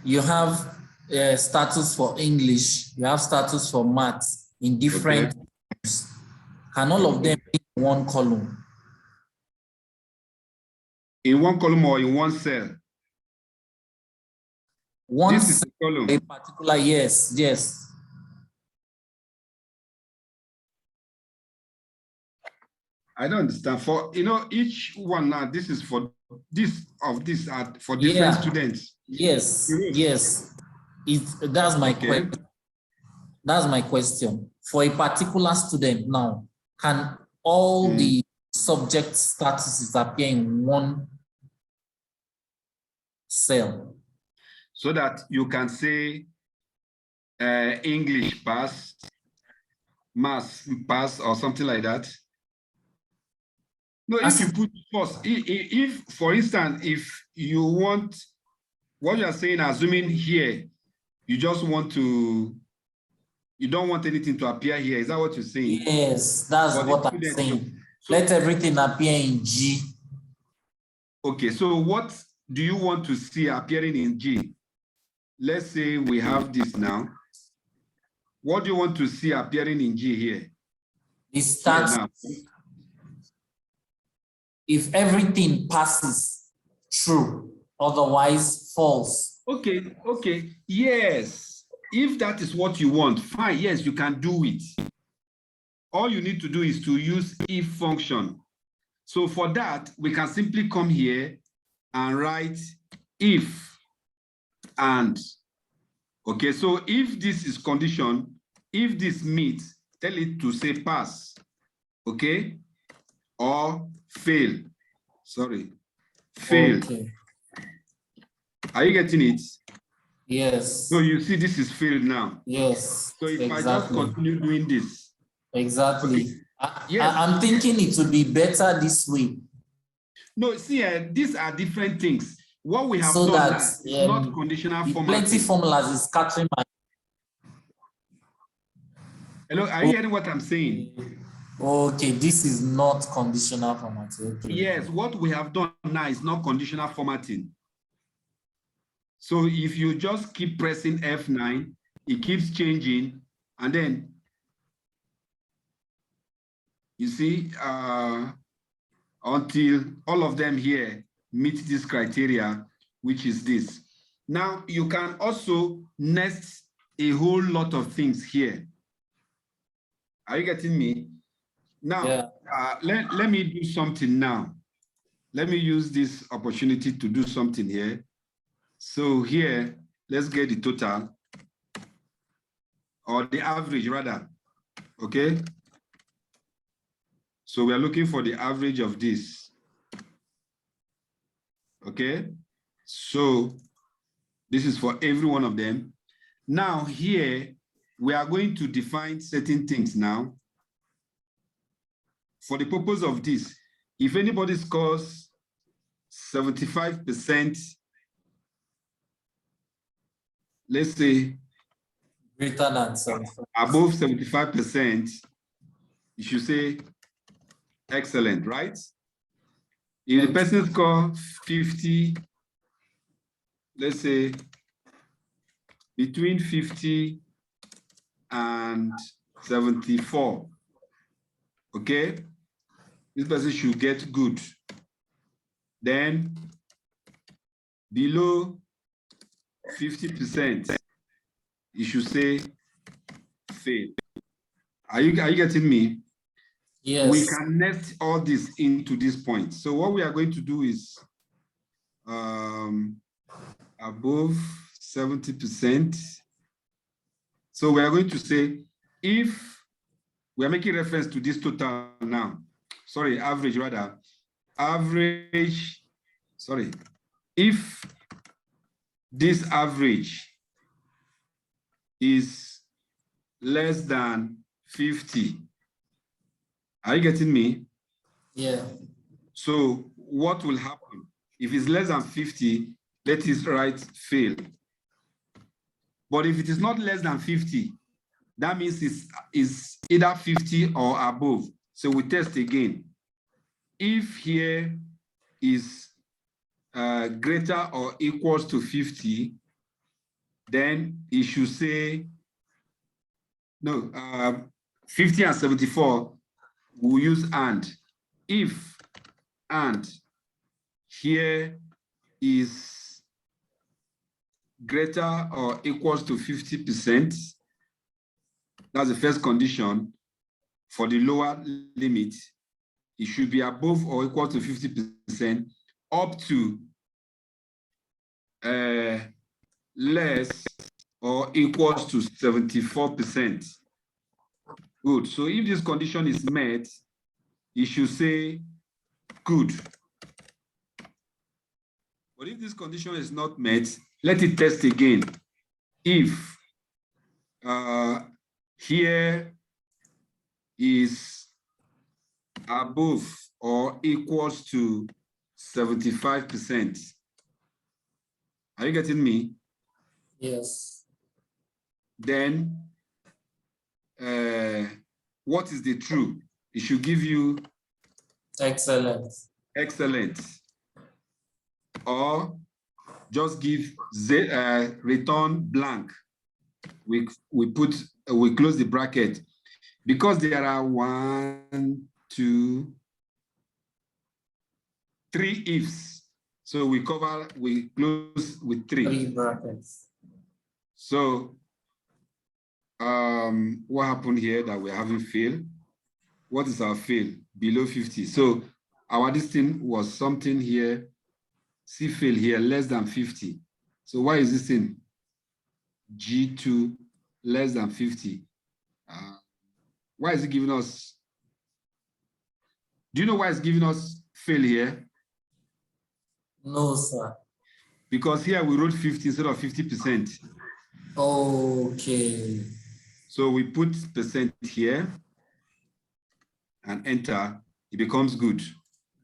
you have status for English, you have status for maths in different. Can all of them be in one column? In one column or in one cell? One This is cell, the column. a particular, yes. I don't understand. For each one now, this is for this are for different students. Yes. That's my question. That's my question. For a particular student now, can all the subject statuses appear in one cell? So that you can say English pass, maths pass, or something like that. No, if you put first, if for instance, if you want, what you are saying, assuming here, you just want to, you don't want anything to appear here. Is that what you're saying? Yes, that's what I'm saying. Let everything appear in G. Okay, so what do you want to see appearing in G? Let's say we have this now. What do you want to see appearing in G here? It starts, if everything passes through, otherwise false. Okay, yes. If that is what you want, fine, yes, you can do it. All you need to do is to use if function. So for that, we can simply come here and write if and. Okay, so if this is condition, if this meets, tell it to say pass, okay? Or fail, sorry, fail. Okay. Are you getting it? Yes. So you see this is failed now. Yes. So if exactly. I just continue doing this. Exactly. Okay. Yes. I'm thinking it would be better this way. No, see, these are different things. What we have so done that is not conditional formatting. plenty formulas is scattering my. Hello, are you hearing what I'm saying? Okay, this is not conditional formatting. Okay. Yes, what we have done now is not conditional formatting. So if you just keep pressing F9, it keeps changing, and then you see until all of them here meet this criteria, which is this. Now you can also nest a whole lot of things here. Are you getting me? Now, let me do something now. Let me use this opportunity to do something here. So here, let's get the total, or the average rather, okay? So we are looking for the average of this, okay? So this is for every one of them. Now here, we are going to define certain things now. For the purpose of this, if anybody scores 75%, let's say greater than 75%. Above 75%, you should say excellent, right? If the person scores 50, let's say between 50 and 74, okay? This person should get good. Then below 50%, you should say fail. Are you getting me? Yes. We can nest all this into this point. So what we are going to do is above 70%, So we are going to say, if we are making reference to this total now, sorry, average rather, average, sorry, if this average is less than 50, are you getting me? Yeah. So what will happen? If it's less than 50, let us write fail. But if it is not less than 50, that means it's either 50 or above. So we test again. If here is greater or equals to 50, then it should say, no, 50 and 74, we'll use and. If and here is greater or equals to 50%, that's the first condition. For the lower limit, it should be above or equal to 50% up to less or equals to 74%. Good. So if this condition is met, it should say good. But if this condition is not met, let it test again. If here is above or equals to 75%. Are you getting me? Yes. Then what is the true? It should give you Excellent. excellent, or just give return blank. We close the bracket because there are 1, 2, 3 ifs. So we close with 3. 3 brackets. So what happened here that we're having fail? What is our fail? Below 50. So our distance was something here, see fail here, less than 50. So why is this in G2 less than 50? Why is it giving us? Do you know why it's giving us fail here? No, sir. Because here we wrote 50 instead of 50%. Okay. So we put percent here and enter, it becomes good.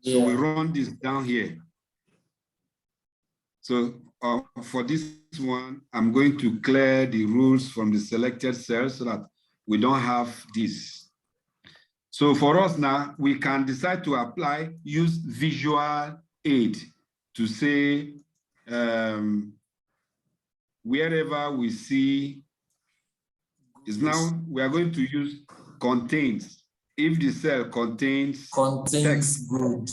So we run this down here. So for this one, I'm going to clear the rules from the selected cells so that we don't have this. So for us now, we can decide to use visual aid to say, wherever we see is now, we are going to use contains. If the cell contains text, good.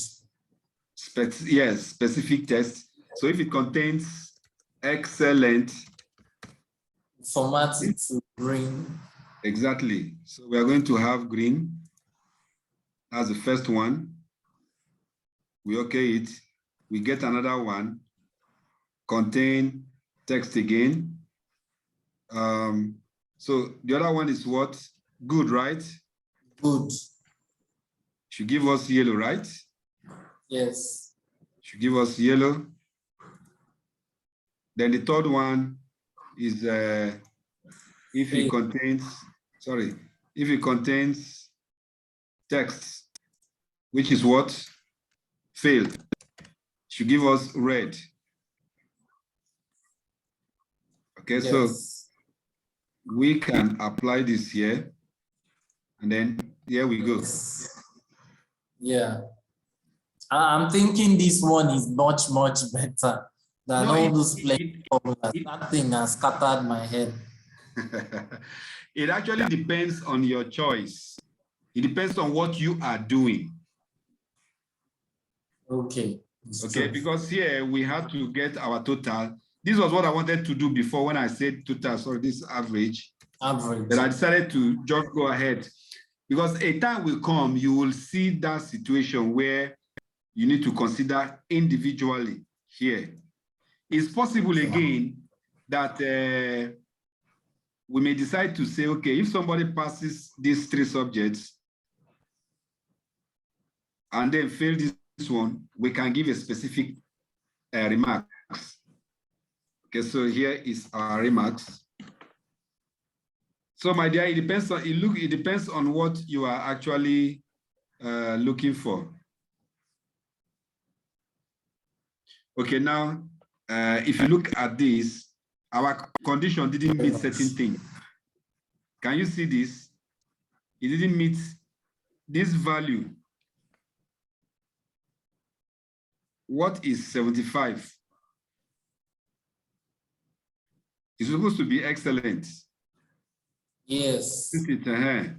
yes, specific text. So if it contains excellent, format it to green. Exactly. So we are going to have green. That's the first one. We okay it. We get another one. Contain text again. So the other one is what? Good, right? Good. Should give us yellow, right? Yes. Should give us yellow. Then the third one is if it contains, if it contains text, which is what? Failed. Should give us red. Okay, yes. So we can apply this here, and then here we go. Yeah. I'm thinking this one is much, much better than all those plain formulas. That thing has scattered my head. It actually depends on your choice. It depends on what you are doing. Okay. Okay, because here we have to get our total. This was what I wanted to do before when I said total, sorry, this average. Average. But I decided to just go ahead because a time will come, you will see that situation where you need to consider individually here. It's possible again that we may decide to say, okay, if somebody passes these 3 subjects and then fail this one, we can give a specific remarks. Okay, so here is our remarks. So my dear, it depends on it depends on what you are actually looking for. Okay, now if you look at this, our condition didn't meet certain things. Can you see this? It didn't meet this value. What is 75? It's supposed to be excellent. Yes. Isn't it?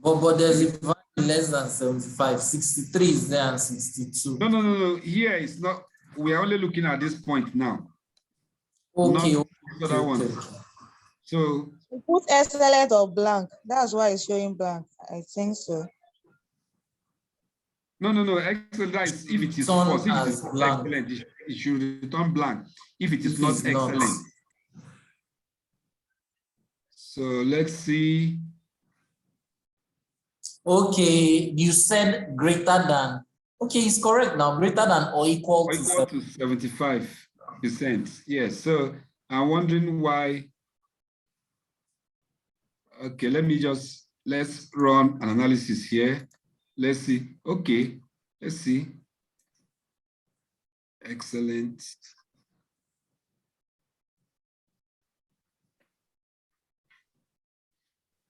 But there's a value less than 75. 63 is there and 62. No. Here it's not. We are only looking at this point now. Okay. Not Okay, other one. So You put excellent or blank. That's why it's showing blank. I think so. no. Excellent. If it is Return false, if it as is blank. excellent, it should return blank. If it is If not it's not. excellent. So let's see. Okay, you said greater than. Okay, it's correct now. Greater than or equal to 75%. Yes. So I'm wondering why. Okay, let's run an analysis here. Let's see. Okay, let's see. Excellent.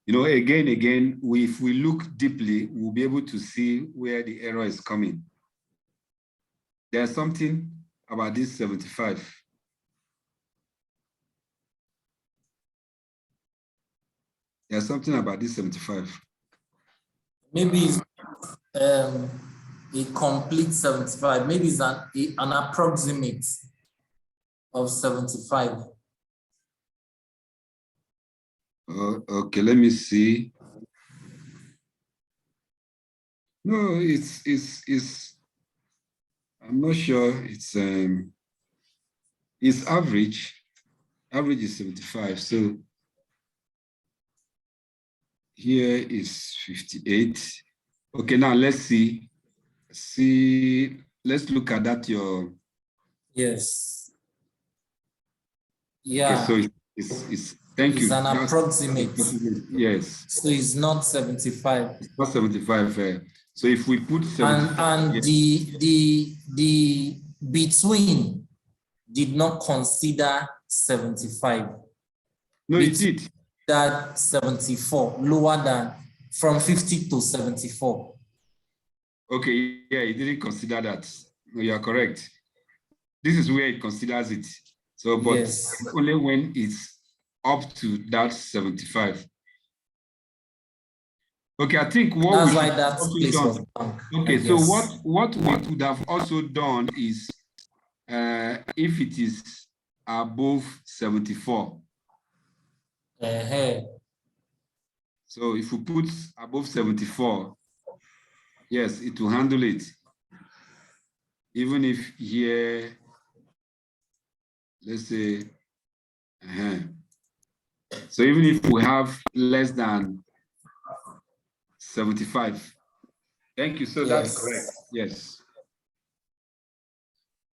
You know, again, if we look deeply, we'll be able to see where the error is coming. There's something about this 75. There's something about this 75. Maybe it's a complete 75. Maybe it's an approximate of 75. Okay, let me see. No, it's I'm not sure. It's average. Average is 75. So here is 58. Okay, now let's see. Let's look at that. Yes. Yeah. Okay, so it's thank you. It's an approximate. Yes. So it's not 75. It's not 75. So if we put 75, and yes. the between did not consider 75. No, it did. That 74, lower than from 50 to 74. Okay, yeah, it didn't consider that. No, you are correct. This is where it considers it. So, but yes. only when it's up to that 75. Okay, I think what that's we why that place was blank. Okay, so what we would have also done is if it is above 74. So if we put above 74, yes, it will handle it. Even if here, let's say, so even if we have less than 75. Thank you. So yes. That's correct. Yes.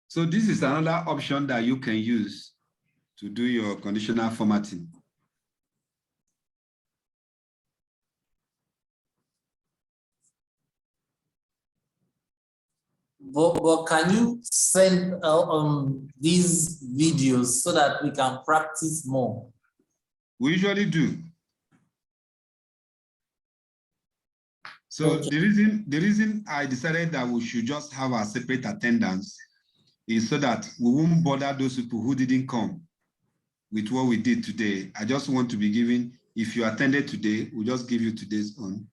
So this is another option that you can use to do your conditional formatting. But can you send these videos so that we can practice more? We usually do. So okay. the reason I decided that we should just have a separate attendance is so that we won't bother those people who didn't come with what we did today. I just want to be giving, if you attended today, we'll just give you today's own.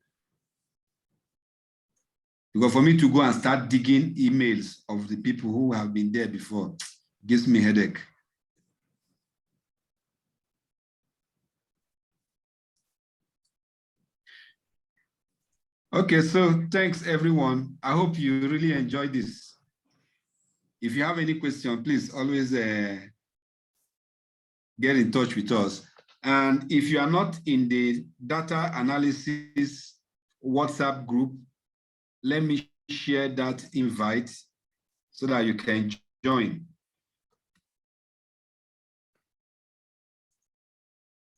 Because for me to go and start digging emails of the people who have been there before gives me a headache. Okay, so thanks everyone. I hope you really enjoyed this. If you have any question, please always get in touch with us. And if you are not in the data analysis WhatsApp group, let me share that invite so that you can join.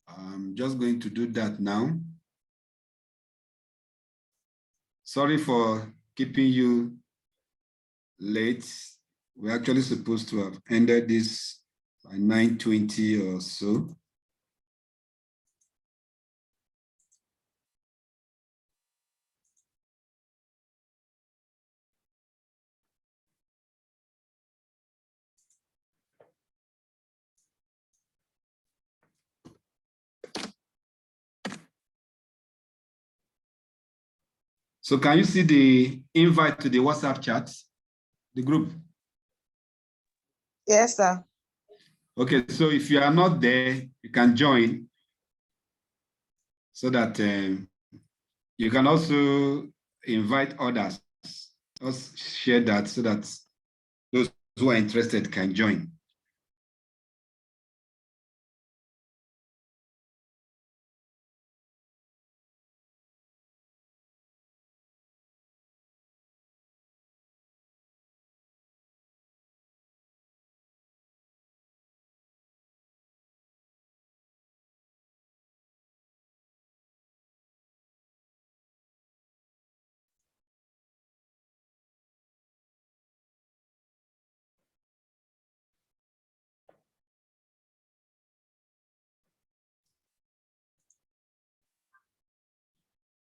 I'm just going to do that now. Sorry for keeping you late. We're actually supposed to have ended this by 9:20 or so. So can you see the invite to the WhatsApp chat, the group? Yes, sir. Okay, so if you are not there, you can join so that you can also invite others. Just share that so that those who are interested can join.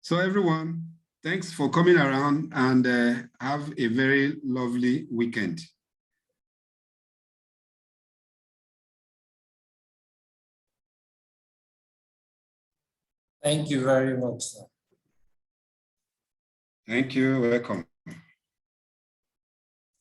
So everyone, thanks for coming around and have a very lovely weekend. Thank you very much, sir. Thank you, welcome.